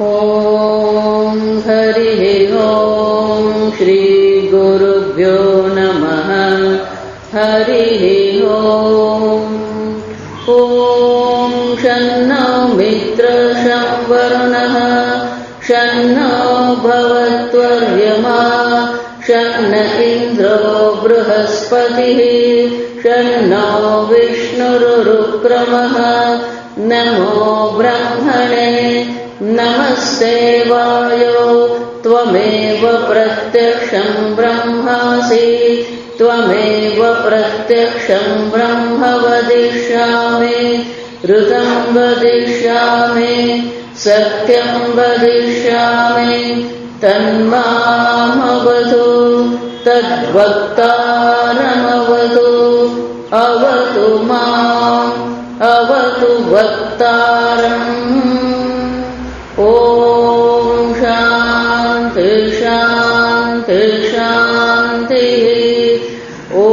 ॐ हरिः ॐ श्रीगुरुभ्यो नमः। हरिः ॐ शन्नो मित्रशं वरुणः शन्नो भवत्वर्यमा शन्न इन्द्रो बृहस्पतिः शन्नो विष्णुरुक्रमः। नमो ब्रह्मणे नमस्ते वायो त्वमेव प्रत्यक्षं ब्रह्मासि त्वमेव प्रत्यक्षं ब्रह्म वदिष्यामि ऋतं वदिष्यामि सत्यं वदिष्यामि तन्मामवतु तद्वक्तारमवतु अवतु माम् अवतु वक्तारम्। ॐ शान्ति शान्ति शान्तिः। ॐ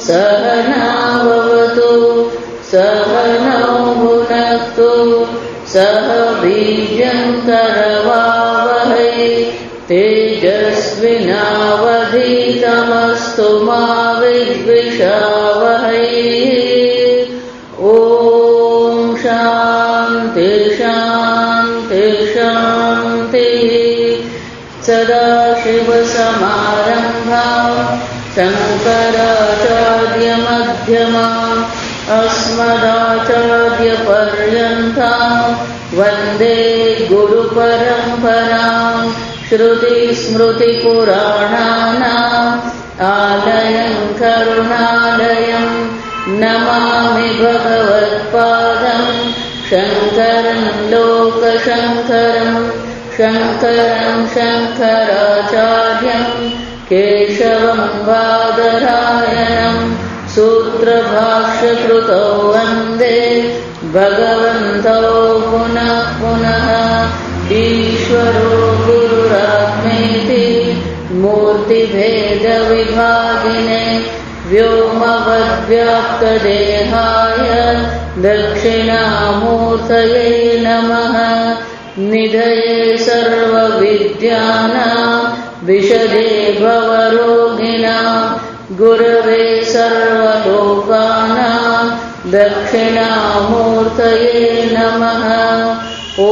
सहनाववतु सहनौ भुनक्तु सह वीर्यं करवावहै तेजस्विनावधीतमस्तु मा विद्विषावहै। ॐ शान्ति शान्ति शान्तिः। सदाशिवसमारम्भाम् शङ्कराचार्यमध्यमाम् अस्मदाचार्यपर्यन्ताम् वन्दे गुरुपरम्पराम्। श्रुतिस्मृतिपुराणानाम् आलयं करुणालयं नमामि भगवत्पादं शङ्करं लोकशङ्करं शङ्करं शङ्कराचार्यं केशवं बादरायणं सूत्रभाष्यकृतौ वन्दे भगवन्तौ पुनः पुनः। ईश्वरो गुरुरात्मेति मूर्तिभेदविभागिने व्योमवद्व्याप्तदेहाय दक्षिणामूर्तये नमः। निधये सर्वविद्यानां विशदे भवरोगिणां गुरवे सर्वलोकानां दक्षिणामूर्तये नमः। ॐ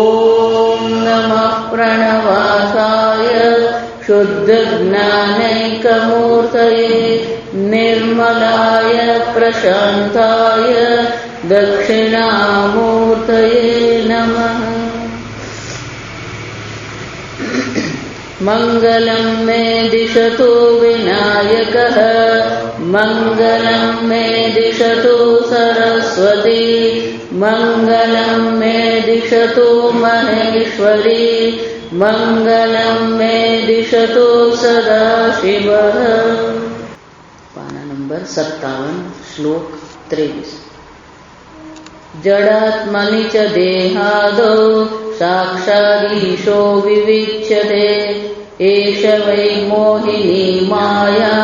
नमः प्रणवासाय शुद्धज्ञानैकमूर्तये निर्मलाय प्रशान्ताय दक्षिणामूर्तये नमः। मङ्गलं मे दिशतु विनायकः मङ्गलं मे दिशतु सरस्वती मङ्गलं मे दिशतु महेश्वरी मङ्गलं मे दिशतु सदाशिवः। पाना नंबर 57 श्लोक 23। जडात्मनि च देहादौ साक्षादीशो विविच्यते एष वै मोहिनी माया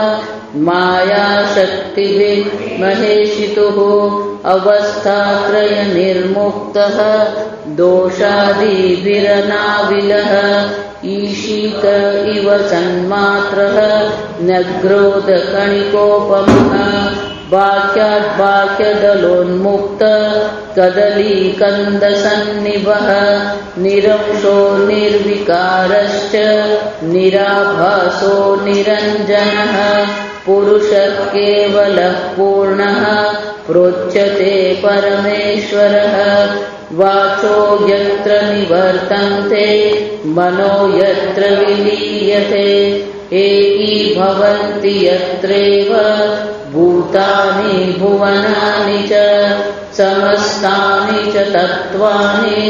मायाशक्तिभिः महेशितुः अवस्थात्रयनिर्मुक्तः दोषादिभिरनाविलः ईशिक इव सन्मात्रः नग्रोधकणिकोपमः बाह्याद्बाह्यदलोन्मुक्त कदलीकन्दसन्निभः निरंशो निर्विकारश्च निराभासो निरञ्जनः पुरुषः केवलः पूर्णः प्रोच्यते परमेश्वरः। वाचो यत्र निवर्तन्ते मनो यत्र विलीयते एकीभवन्ति यत्रैव भूतानि भुवनानि च समस्तानि च तत्त्वानि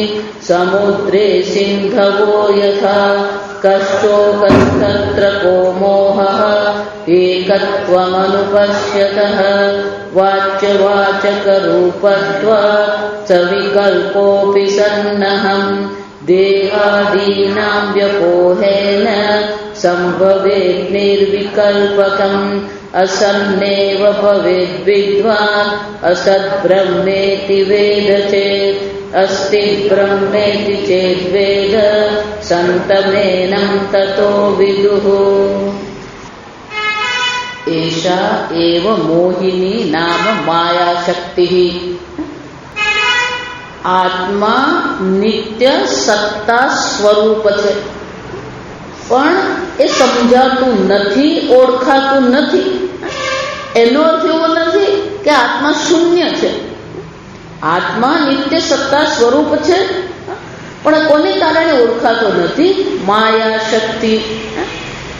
समुद्रे सिन्धवो यथा कश्चोकस्तत्र को मोहः एकत्वमनुपश्यतः वाच्यवाचकरूपत्वात् सविकल्पोऽपि सन्नहम् देहादीनां व्यपोहेन सम्भवेत् निर्विकल्पकम् असन्नेव भवेद्विद्वान् असद्ब्रह्मेति वेद चेत् अस्ति ब्रह्मेति चेद्वेद सन्तमेनं ततो विदुः। एषा एव मोहिनी नाम मायाशक्तिः। આત્મા નિત્ય સત્તા સ્વરૂપ છે, પણ એ સમજાતું નથી, ઓળખાતું નથી. એનો અર્થ એવો નથી કે આત્મા શૂન્ય છે. આત્મા નિત્ય સત્તા સ્વરૂપ છે, પણ કોને કારણે ઓળખાતો નથી? માયા શક્તિ.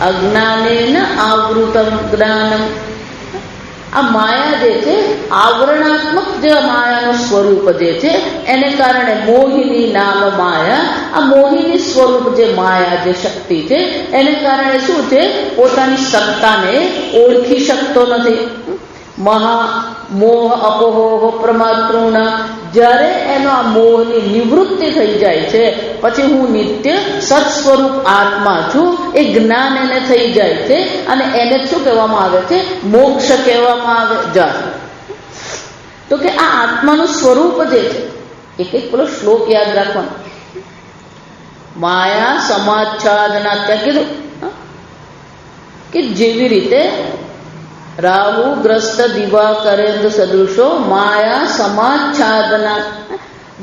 અજ્ઞાનેન આવૃતમ જ્ઞાનમ. આ માયા જે છે, આવરણાત્મક જે માયાનું સ્વરૂપ જે છે, એને કારણે મોહિની નામ માયા. આ મોહિની સ્વરૂપ જે માયા જે શક્તિ છે, એને કારણે શું છે? પોતાની સત્તાને ઓળખી શકતો નથી. મહા મોહ અપોહ પ્રમાતૃણ. જ્યારે એનો આ મોહની નિવૃત્તિ થઈ જાય છે, પછી હું નિત્ય સત સ્વરૂપ આત્મા છું, એ જ્ઞાન એને થઈ જાય છે. અને એને શું કહેવામાં આવે છે? મોક્ષ કહેવામાં આવે. જાય તો કે આ આત્માનું સ્વરૂપ જે છે, એક એક પેલો શ્લોક યાદ રાખવાનો. માયા સમાચ્છાદના. ત્યાં કીધું કે જેવી રીતે રાહુ ગ્રસ્ત દિવાકરેન્દ્ર સદૃશો માયા સમાચ્છાદના.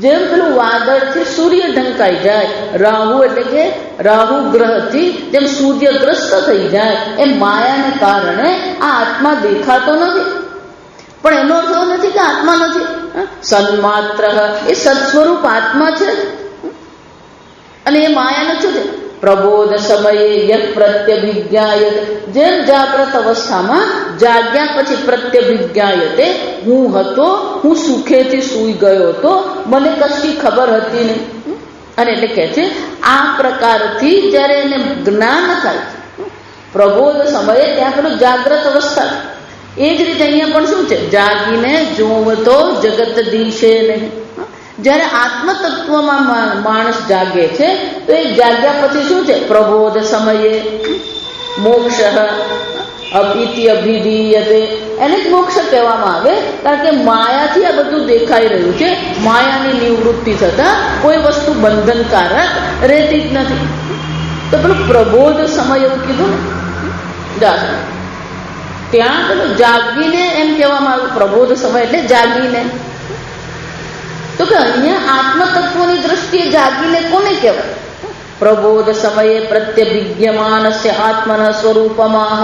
જેમ પેલું વાદળથી સૂર્ય ઢંકાઈ જાય, રાહુ એટલે કે રાહુ ગ્રહથી જેમ સૂર્યગ્રસ્ત થઈ જાય, એમ માયાને કારણે આ આત્મા દેખાતો નથી. પણ એનો અર્થ એવો નથી કે આત્મા નથી. સન્માત્ર, એ સત્સ્વરૂપ આત્મા છે. અને એ માયાને શું છે? પ્રબોધ સમયે યહ પ્રત્યભિજ્ઞાયતે. જેમ જાગ્રત અવસ્થામાં જાગ્યા પછી પ્રત્યભિજ્ઞાયતે, હું હતો, હું સુખેથી સૂઈ ગયો હતો, મને કશી ખબર હતી નહીં. અને એટલે કહે છે આ પ્રકારથી જ્યારે એને જ્ઞાન થાય પ્રબોધ સમયે, ત્યાં પેલું જાગ્રત અવસ્થા. એ જ રીતે અહીંયા પણ શું છે? જાગીને જોવતો જગત દિશે નહીં. જ્યારે આત્મતત્વમાં માણસ જાગે છે, તો એ જાગ્યા પછી શું છે? પ્રબોધ સમયે મોક્ષ અપિતિ અભિધીયતે. એને જ મોક્ષ કહેવામાં આવે, કારણ કે માયાથી આ બધું દેખાઈ રહ્યું છે. માયાની નિવૃત્તિ થતા કોઈ વસ્તુ બંધનકારક રહેતી જ નથી. તો પેલું પ્રબોધ સમય એવું કીધું ને, ત્યાં પેલું જાગીને એમ કહેવામાં આવ્યું. પ્રબોધ સમય એટલે જાગીને. તો કે અહીંયા આત્મતત્વની દ્રષ્ટિએ જાગીને કોને કહેવાય? પ્રબોધ સમયે પ્રત્યભિજ્ઞમાનસ્ય આત્મના સ્વરૂપમાહ.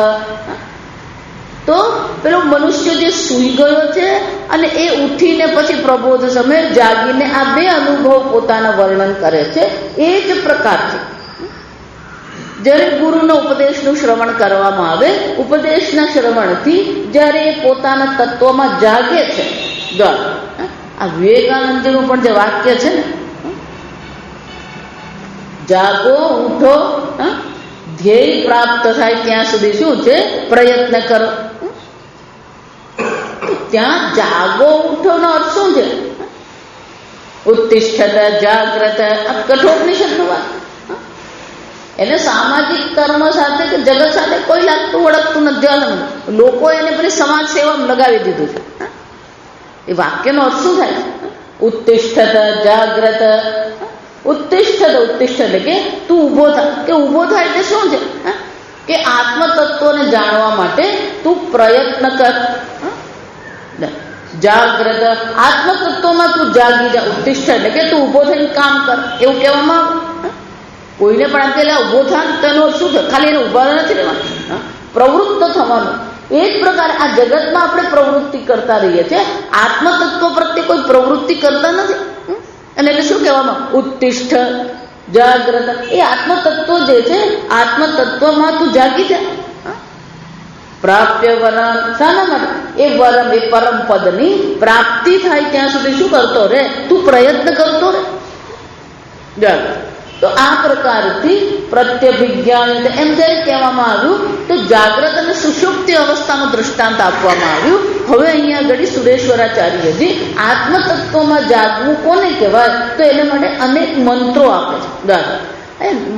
તો પેલો મનુષ્ય જે સૂઈ ગયો છે અને એ ઉઠીને પછી પ્રબોધ સમયે જાગીને આ બે અનુભવ પોતાના વર્ણન કરે છે. એ જ પ્રકાર છે. જ્યારે ગુરુનો ઉપદેશનું શ્રવણ કરવામાં આવે, ઉપદેશના શ્રવણથી જ્યારે એ પોતાના તત્વમાં જાગે છે. આ વિવેકાનંદજીનું પણ જે વાક્ય છે ને, જાગો ઉઠો, ધ્યેય પ્રાપ્ત થાય ત્યાં સુધી શું છે? પ્રયત્ન કરો. ત્યાં જાગો ઉઠો નો અર્થ શું છે? ઉત્તિષ્ઠત જાગ્રત. આ કઠોપનિષદનું વાત. એને સામાજિક કર્મ સાથે કે જગત સાથે કોઈ લાગતું વળગતું નથી. લોકો એને પેલી સમાજ સેવામાં લગાવી દીધું છે. એ વાક્યનો અર્થ શું થાય? ઉત્તિષ્ઠત જાગ્રત. ઉત્તિષ્ઠત, ઉત્તિષ્ઠ એટલે કે તું ઊભો થા. કે ઊભો થાય એટલે શું છે? કે આત્મતત્વને જાણવા માટે તું પ્રયત્ન કર. જાગ્રત, આત્મતત્વમાં તું જાગી જા. ઉત્તિષ્ઠ એટલે કે તું ઊભો થઈને કામ કર, એવું કહેવામાં આવે. કોઈને પણ આમ કે ઊભો થાય તેનો શું છે? ખાલી એને ઊભા નથી રહેવાનું, પ્રવૃત્ત થવાનું. એ જ પ્રકારે આ જગતમાં આપણે પ્રવૃત્તિ કરતા રહીએ છીએ. આત્મતત્વ પ્રત્યે કોઈ પ્રવૃત્તિ કરતા નથી. અને એટલે શું કહેવામાં? ઉત્તિષ્ઠ જાગ્રત. એ આત્મતત્વ જે છે, આત્મતત્વમાં તું જાગી જા. પ્રાપ્ય વરમ. શાના માટે? એ વરમ, એ પરમ પદની પ્રાપ્તિ થાય ત્યાં સુધી શું કરતો રે? તું પ્રયત્ન કરતો રે. જાગ્રત. તો આ પ્રકારથી પ્રત્યભિજ્ઞાન એમ જ્યારે કહેવામાં આવ્યું, તો જાગ્રત અને સુષુપ્તિ અવસ્થાનું દૃષ્ટાંત આપવામાં આવ્યું. હવે અહીંયા આગળ સુરેશ્વરાચાર્યજી આત્મતત્વમાં જાગવું કોને કહેવાય? તો એને માટે અનેક મંત્રો આપે છે.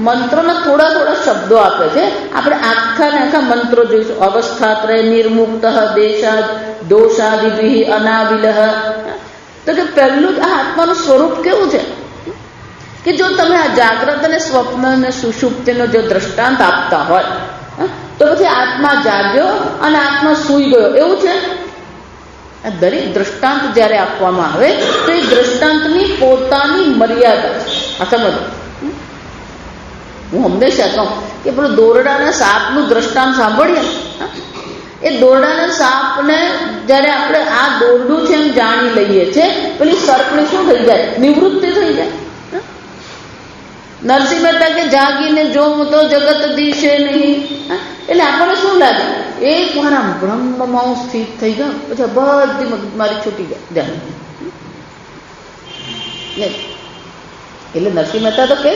મંત્રોના થોડા થોડા શબ્દો આપે છે. આપણે આખા ને આખા મંત્રો જોઈશું. અવસ્થાત્રય નિર્મુક્ત દેશાદ દોષાદિભિ અનાવિલહ. તો કે પહેલું જ આ આત્માનું સ્વરૂપ કેવું છે કે જો તમે આ જાગ્રત અને સ્વપ્ન અને સુષુપ્તિનો જો દ્રષ્ટાંત આપતા હોય તો પછી આત્મા જાગ્યો અને આત્મા સૂઈ ગયો એવું છે? દરેક દ્રષ્ટાંત જ્યારે આપવામાં આવે તો એ દ્રષ્ટાંતની પોતાની મર્યાદા છે. આ સમજો, હું હંમેશા કહું કે પેલું દોરડાના સાપનું દ્રષ્ટાંત સાંભળીએ, એ દોરડાના સાપને જ્યારે આપણે આ દોરડું છે એમ જાણી લઈએ છીએ, પેલી સર્પની શું થઈ જાય? નિવૃત્તિ થઈ જાય. નરસિંહ મહેતા કે જાગીને જોઉં તો જગત દિશે નહીં. એટલે આપણને શું લાગે? એક વાર આમ બ્રહ્મમાં હું સ્થિત થઈ ગયો પછી બધી મારી છૂટી જાય. એટલે નરસિંહ મહેતા તો કે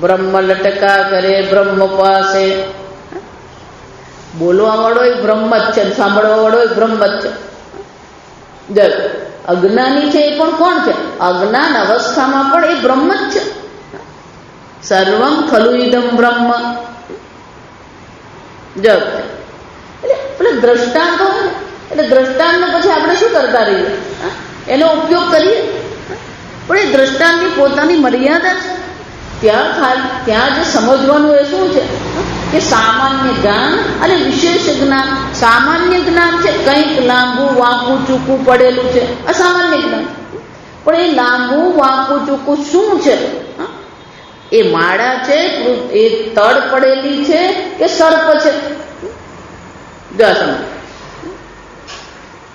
બ્રહ્મ લટકા કરે બ્રહ્મ પાસે. બોલવા વાળો એ બ્રહ્મ જ છે, સાંભળવા વાળો એ બ્રહ્મ જ છે. અજ્ઞાની છે એ પણ કોણ છે? અજ્ઞાન અવસ્થામાં પણ એ બ્રહ્મ જ છે. સર્વમ ખલુ ઇદમ બ્રહ્મ. એટલે દ્રષ્ટાંત હોય એટલે દ્રષ્ટાંતને પછી આપણે શું કરતા રહીએ? એનો ઉપયોગ કરીએ, પણ એ દ્રષ્ટાંતની પોતાની મર્યાદા છે. ત્યાં જે સમજવાનું એ શું છે કે સામાન્ય જ્ઞાન અને વિશેષ જ્ઞાન. સામાન્ય જ્ઞાન છે કંઈક લાંબુ વાંકું ચૂકું પડેલું છે, અસામાન્ય જ્ઞાન. પણ એ લાંબુ વાંકું ચૂકું શું છે? એ માળા છે, એ તડ પડેલી છે કે સર્પ છે?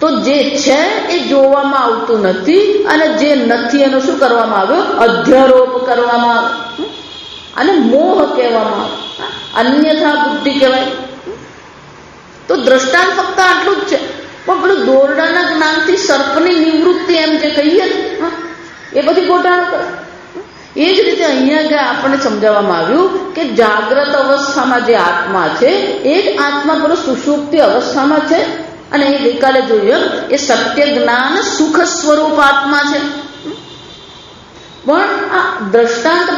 તો જે છે એ જોવામાં આવતું નથી અને જે નથી એનો શું કરવામાં આવ્યો? અધ્યારોપ કરવામાં આવ્યો અને મોહ કહેવામાં આવ્યો, અન્યથા બુદ્ધિ કહેવાય. તો દ્રષ્ટાંત ફક્ત આટલું જ છે. પણ પેલું દોરડાના જ્ઞાનથી સર્પની નિવૃત્તિ એમ જે કહીએ એ પછી ગોટાળો કરે. એ જ રીતે અહીંયા આપણને સમજાવવામાં આવ્યું કે જાગ્રત અવસ્થામાં જે આત્મા છે એ જ આત્મા પેલો સુષુપ્તિ અવસ્થામાં છે. અને એ ગઈકાલે જોયું એ સત્ય જ્ઞાન સુખ સ્વરૂપ આત્મા છે. પણ આ દ્રષ્ટાંત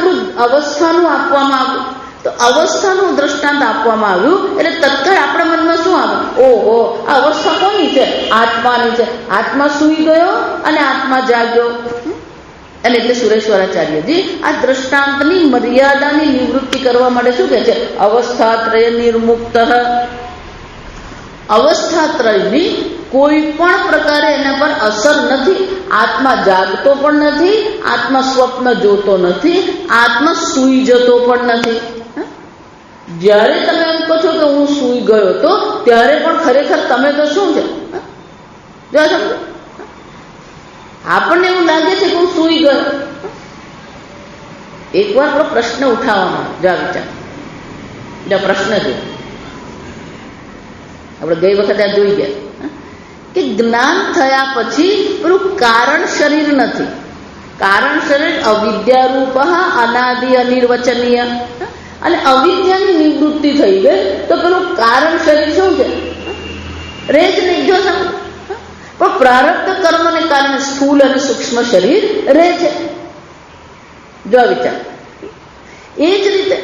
અવસ્થાનું આપવામાં આવ્યું. તો અવસ્થાનું દ્રષ્ટાંત આપવામાં આવ્યું એટલે તત્કાળ આપણા મનમાં શું આવે? ઓહો, આ અવસ્થા કોની છે? આત્માની છે. આત્મા સૂઈ ગયો અને આત્મા જાગ્યો. અને એટલે સુરેશ્વરાચાર્યજી આ દ્રષ્ટાંતની મર્યાદાની નિવૃત્તિ કરવા માટે શું કહે છે? અવસ્થાત્રય નિર્મુક્ત. અવસ્થાત્રયની કોઈ પણ પ્રકારે એના પર અસર નથી. આત્મા જાગતો પણ નથી, આત્મા સ્વપ્ન જોતો નથી, આત્મા સૂઈ જતો પણ નથી. જ્યારે તમે એમ કહો છો કે હું સૂઈ ગયો તો ત્યારે પણ ખરેખર તમે તો શું છે? જો સમજો, આપણને એવું લાગે છે કે હું સૂઈ ગયો. એકવાર આપણો પ્રશ્ન ઉઠાવવામાં જા વિચાર પ્રશ્ન છે આપણે ગઈ વખતે આ જોઈ ગયા કે જ્ઞાન થયા પછી પેલું કારણ શરીર નથી. કારણ શરીર અવિદ્યારૂપ અનાદિ અનિર્વચનીય. અને અવિદ્યાની નિવૃત્તિ થઈ ગઈ તો પેલું કારણ શરીર શું છે? રહે જ નહીં. જો સમજ, પણ પ્રારબ્ધ કર્મને કારણે સ્થૂલ અને સૂક્ષ્મ શરીર રહે છે. જો વિચાર એ જ રીતે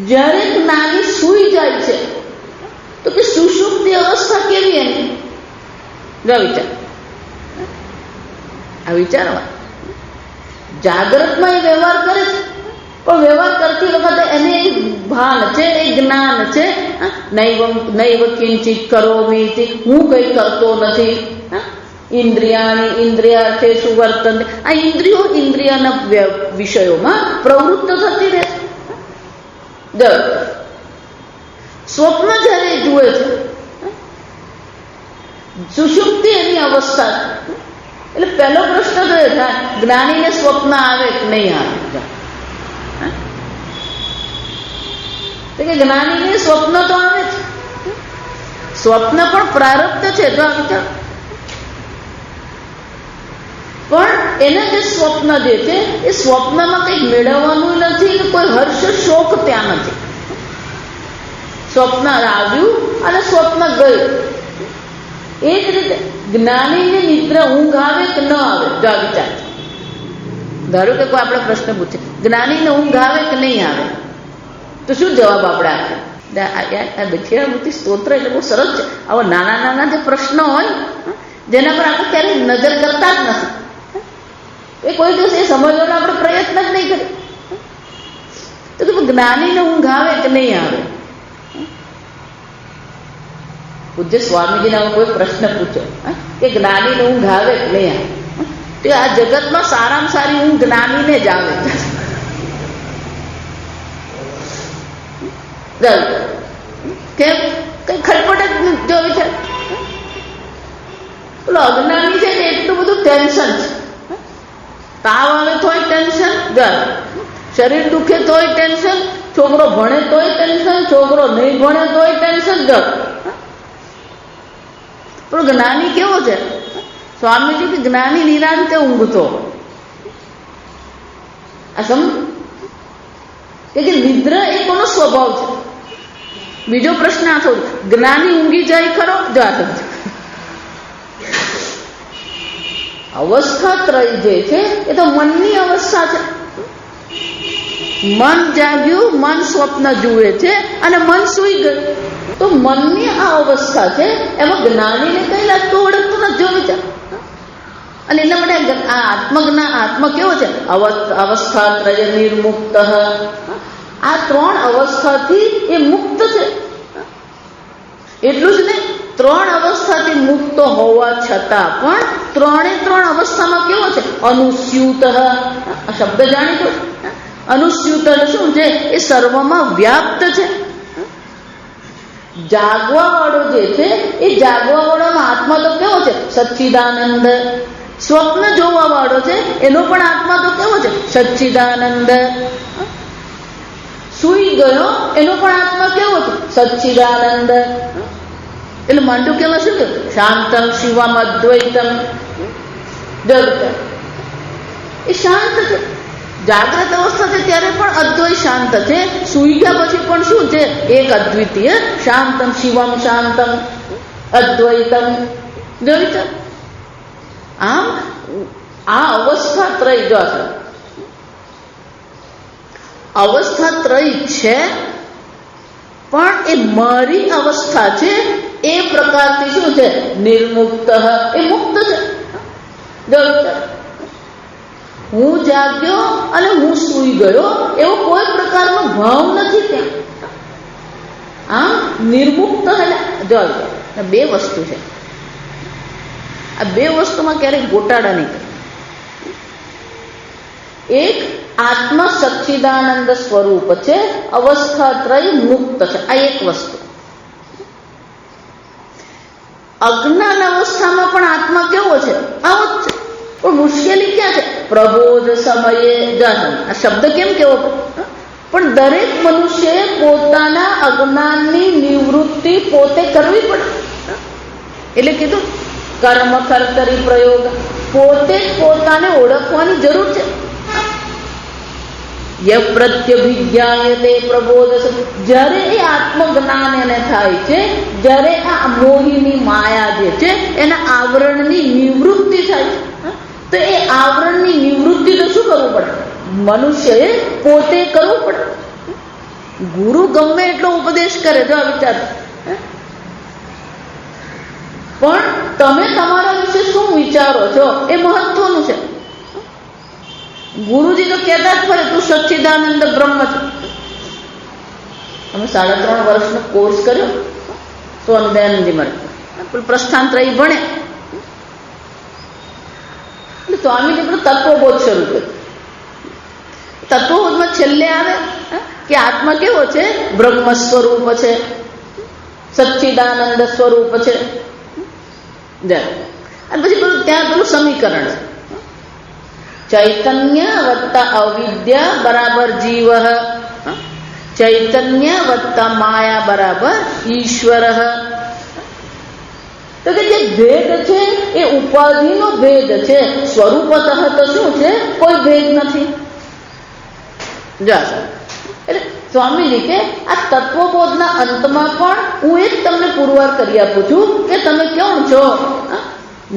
જ્યારે જ્ઞાની સૂઈ જાય છે તો કે સુષુપ્તિ અવસ્થા કેવી એની? જો વિચાર, આ વિચારવા જાગ્રતમાં એ વ્યવહાર કરે છે પણ વ્યવહાર કરતી વખતે એને ભાન છે, એ જ્ઞાન છે. નૈવ કિંચિત કરોમિ, હું કઈ કરતો નથી. ઇન્દ્રિયાણી ઇન્દ્રિયાર્થે સુવર્તન. આ ઇન્દ્રિયો ઇન્દ્રિયના વિષયોમાં પ્રવૃત્ત થતી રહે. સ્વપ્ન જ્યારે જુએ છે સુષુપ્તિ એની અવસ્થા. એટલે પહેલો પ્રશ્ન તો એ થાય જ્ઞાનીને સ્વપ્ન આવે કે નહીં આવે? કે જ્ઞાનીને સ્વપ્ન તો આવે છે. સ્વપ્ન પણ પ્રારબ્ધ છે. જો આ વિચાર, પણ એને જે સ્વપ્ન જે છે એ સ્વપ્નમાં કંઈક મેળવવાનું નથી કે કોઈ હર્ષ શોક ત્યાં નથી. સ્વપ્ન આવ્યું અને સ્વપ્ન ગયું. એ જ રીતે જ્ઞાનીને નિદ્રા ઊંઘ આવે કે ન આવે? જો આ વિચાર, ધારો કે કોઈ આપણે પ્રશ્ન પૂછે જ્ઞાનીને ઊંઘ આવે કે નહીં આવે તો શું જવાબ આપણે આપીએ? દક્ષિણામૂર્તિ સ્તોત્ર એટલે બહુ સરસ છે. આવા નાના નાના જે પ્રશ્નો હોય જેના પર આપણે ક્યારેય નજર કરતા જ નથી. એ કોઈ દિવસ એ સમજવાનો આપણે પ્રયત્ન જ નહીં કરીએ. તો કે જ્ઞાનીને ઊંઘ આવે કે નહીં આવે? પૂજ્ય સ્વામીજીને કોઈ પ્રશ્ન પૂછ્યો કે જ્ઞાનીને ઊંઘ આવે કે નહીં આવે? તો આ જગતમાં સારામાં સારી ઊંઘ જ્ઞાનીને જ આવે. કેમ? કઈ ખટપટ જ જોવી છે. પેલો અજ્ઞાની છે ને એટલું બધું ટેન્શન છે. તાવ આવે તોય ટેન્શન, શરીર દુખે તોય ટેન્શન, છોકરો ભણે તોય ટેન્શન, છોકરો નહીં ભણે તોય ટેન્શન. પણ જ્ઞાની કેવો છે? સ્વામીજી કે જ્ઞાની નિરાંતે ઊંઘતો. આ સમજ કે નિદ્રા એ કોનો સ્વભાવ છે? બીજો પ્રશ્ન આ થયો, જ્ઞાની ઊંઘી જાય ખરો? અવસ્થા ત્રય જે છે એ તો મનની અવસ્થા છે. મન જાગ્યું, મન સ્વપ્ન જુએ છે અને મન સૂઈ ગયું. તો મનની આ અવસ્થા છે, એમાં જ્ઞાનીને કઈ લાગતું ઓળખતું નથી. જો વિચાર. અને એટલા માટે આ આત્મ કેવો છે? અવસ્થા ત્રય નિર્મુક્ત. આ ત્રણ અવસ્થાથી એ મુક્ત છે. એટલું જ નહીં, ત્રણ અવસ્થાથી મુક્ત હોવા છતાં પણ ત્રણ અવસ્થામાં કેવો છે? અનુસ્યુત. આ શબ્દ જાણીતો. અનુસ્યુત શું છે? એ સર્વમાં વ્યાપ્ત છે. જાગવા વાળો જે છે એ જાગવા વાળાનો આત્મા તો કેવો છે? સચ્ચિદાનંદ. સ્વપ્ન જોવા વાળો છે એનો પણ આત્મા તો કેવો છે? સચ્ચિદાનંદ. સૂઈ ગયો એનો પણ આત્મા કેવો છે? સચ્ચિદાનંદ. એટલે માંડુક્યમાં શું કહ્યું? શાંતમ શિવમ અદ્વૈતમ. એ શાંત છે. જાગ્રત અવસ્થા છે ત્યારે પણ અદ્વૈત શાંત છે. સૂઈ ગયા પછી પણ શું છે? એક અદ્વિતીય શાંતમ શિવમ શાંતમ અદ્વૈતમ. જોયું છે? આમ આ અવસ્થા ત્રય જો અવસ્થા ત્રય છે, પણ એ મારી અવસ્થા છે એ પ્રકારથી શું છે? નિર્મુક્ત. એ મુક્ત છે. હું જાગ્યો અને હું સૂઈ ગયો એવો કોઈ પ્રકારનો ભાવ નથી ત્યાં. આમ નિર્મુક્ત. જો બે વસ્તુ છે. આ બે વસ્તુમાં ક્યારેક ગોટાળા નહીં કરે. એક આત્મા સચ્ચિદાનંદ સ્વરૂપ છે, અવસ્થા ત્રય મુક્ત છે. આ એક વસ્તુ. અજ્ઞાન અવસ્થામાં પણ આત્મા કેવો છે? આવો જ છે. પણ મુશ્કેલી ક્યાં છે? પ્રબોધ સમયે જન્મ. આ શબ્દ કેમ કેવો? પણ દરેક મનુષ્યએ પોતાના અજ્ઞાનની નિવૃત્તિ પોતે કરવી પડે. એટલે કીધું કર્મ કર્તરી પ્રયોગ. પોતે જ પોતાને ઓળખવાની જરૂર છે. પ્રત્યભિજ્ઞાયતે પ્રબોધ. જ્યારે એ આત્મજ્ઞાન એને થાય છે, જ્યારે આ મોહિની માયા જે છે એના આવરણની નિવૃત્તિ થાય છે, તો એ આવરણની નિવૃત્તિ તો શું કરવું પડે? મનુષ્યએ પોતે કરવું પડે. ગુરુ ગમે એટલો ઉપદેશ કરે, જો આ વિચાર. પણ તમે તમારા વિશે શું વિચારો છો એ મહત્વનું છે. ગુરુજી તો કહેતા જ ફરે તું સચ્ચિદાનંદ બ્રહ્મ છે. અમે 3.5 વર્ષનો કોર્સ કર્યો સ્વામિદયાનંદજી મારે, પ્રસ્થાનત્રયી ભણે. સ્વામીજી પેલું તત્વબોધ શરૂ કર્યું. તત્વબોધમાં છેલ્લે આવે કે આત્મા કેવો છે? બ્રહ્મ સ્વરૂપ છે, સચ્ચિદાનંદ સ્વરૂપ છે. અને પછી પેલું ત્યાં પેલું સમીકરણ છે, ચૈતન્ય વત્તા અવિદ્યા બરાબર જીવ, ચૈતન્ય વત્તા માયા બરાબર ઈશ્વર. તો કે જે ભેદ છે એ ઉપાધિનો ભેદ છે, સ્વરૂપતઃ તો શું છે? કોઈ ભેદ નથી. એટલે સ્વામીજી કે આ તત્વબોધના અંતમાં પણ હું એક તમને પુરવાર કરી આપું છું કે તમે કોણ છો?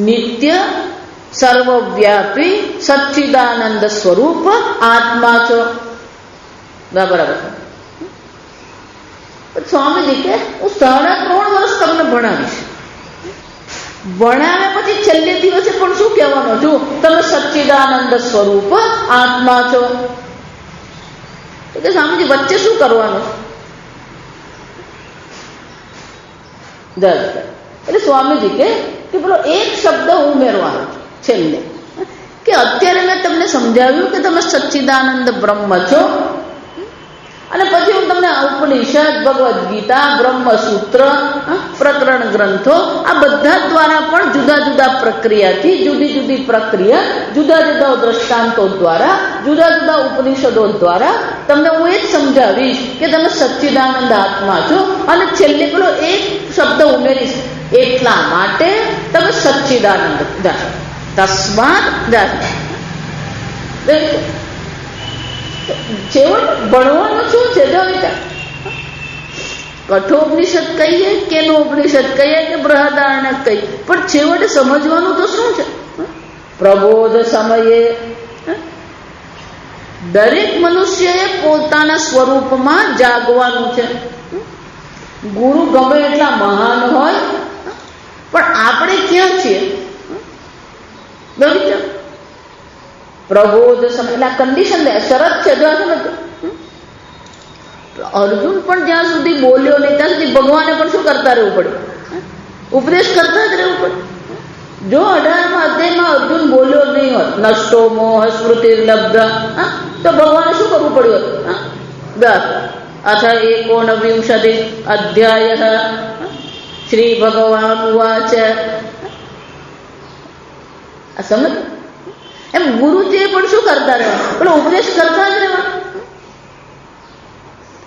નિત્ય સર્વવ્યાપી સચ્ચિદાનંદ સ્વરૂપ આત્મા છો. બરાબર. સ્વામીજી કે હું 3.5 વર્ષ તમને ભણાવીશ. ભણાવ્યા પછી છેલ્લે દિવસે પણ શું કહેવાનું? જો તમે સચ્ચિદાનંદ સ્વરૂપ આત્મા છો. એટલે સ્વામીજી વચ્ચે શું કરવાનું? એટલે સ્વામીજી કે પેલો એક શબ્દ ઉમેરવાનો છેલ્લે, કે અત્યારે મેં તમને સમજાવ્યું કે તમે સચ્ચિદાનંદ બ્રહ્મ છો, અને પછી હું તમને ઉપનિષદ, ભગવદ્ ગીતા, બ્રહ્મસૂત્ર, પ્રકરણ ગ્રંથો આ બધા દ્વારા પણ જુદા જુદા પ્રક્રિયાથી જુદી જુદી પ્રક્રિયા, જુદા જુદા દ્રષ્ટાંતો દ્વારા, જુદા જુદા ઉપનિષદો દ્વારા તમને હું એ જ સમજાવીશ કે તમે સચ્ચિદાનંદ આત્મા છો, અને છેલ્લે પેલો એક શબ્દ ઉમેરીશ, એટલા માટે તમે સચ્ચિદાનંદ તસ્માત છેવટ ભણવાનું શું છે? જો વિચાર, કઠોપનિષદ કહીએ કે ઉપનિષદ કહીએ કે બૃહદારણ્યક કહીએ, પણ છેવટે સમજવાનું તો શું છે? પ્રબોધ સમયે દરેક મનુષ્યએ પોતાના સ્વરૂપમાં જાગવાનું છે. ગુરુ ગમે એટલા મહાન હોય, પણ આપણે ક્યાં છીએ? પ્રબોધ સમય એટલે કન્ડિશન શરત છે. જો અર્જુન પણ જ્યાં સુધી બોલ્યો નહીં ત્યાં સુધી ભગવાને પણ શું કરતા રહેવું પડે? ઉપદેશ કરતા જ રહેવું પડે. જો 18મા અધ્યાયમાં અર્જુન બોલ્યો નહીં હોત, નષ્ટો મોહ સ્મૃતિ લબ્ધ, તો ભગવાને શું કરવું પડ્યું હતું? અથ એકોનવિંશતિ અધ્યાય શ્રી ભગવાન ઉવાચ. આ સમજ એમ ગુરુજીએ પણ શું કરતા રહેવા? પેલો ઉપદેશ કરતા જ રહેવા.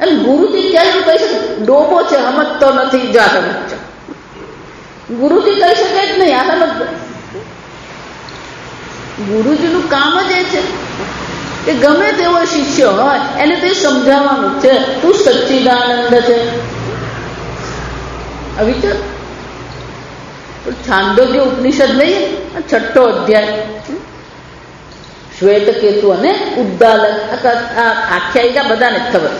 એમ ગુરુજી ક્યારે એવું કહી શકે ડોબો છે, સમજતો નથી, જા સમજ. ગુરુજી કહી શકે જ નહીં આ સમજ. ગુરુજીનું કામ જ એ છે કે ગમે તેવો શિષ્ય હોય એને તે સમજાવવાનું છે, તું સચ્ચિદાનંદ છે. વિચાર, છાંદોગ્ય ઉપનિષદ લઈએ, 6ઠ્ઠો અધ્યાય, શ્વેત કેતુ અને ઉદ્દાલક, આખ્યાયિકા બધાને જ ખબર.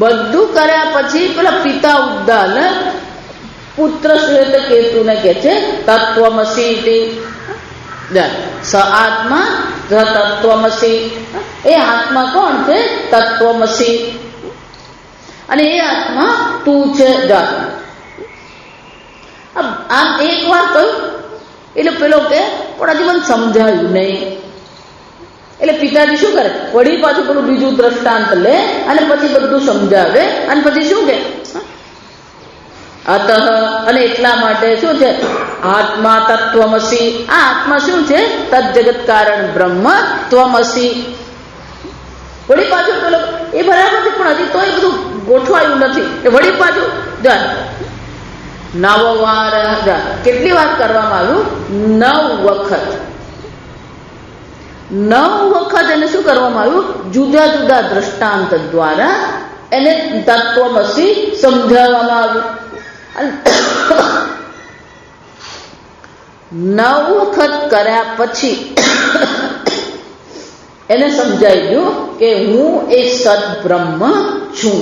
બધું કર્યા પછી પેલા પિતા ઉદ્દાલક પુત્ર શ્વેત કેતુને કે છે તત્વમસી. સ આત્મા તત્વમસી. એ આત્મા કોણ છે? તત્વમસી. અને એ આત્મા તું છે. આમ એક વાર કહ્યું એટલે પેલો કે પણ હજી મને સમજાયું નહીં. એટલે પિતાજી શું કરે? વળી પાછું પેલું બીજું દ્રષ્ટાંત લે અને પછી બધું સમજાવે, અને પછી શું કે અતઃ, અને એટલા માટે શું છે? આત્મા તત્વમસી. આ આત્મા શું છે? તજ્જગત કારણ બ્રહ્મ ત્વમસી. વળી પાછું પેલો એ બરાબર છે, પણ હજી તો એ બધું ગોઠવાયું નથી. વળી પાછું નવવાર, કેટલી વાર કરવામાં આવ્યું? 9 વખત. 9 વખત એને શું કરવામાં આવ્યું? જુદા જુદા દ્રષ્ટાંત દ્વારા એને તત્વમસી સમજાવવામાં આવ્યું. 9 વખત કર્યા પછી એને સમજાઈ ગયું કે હું એ સદબ્રહ્મ છું.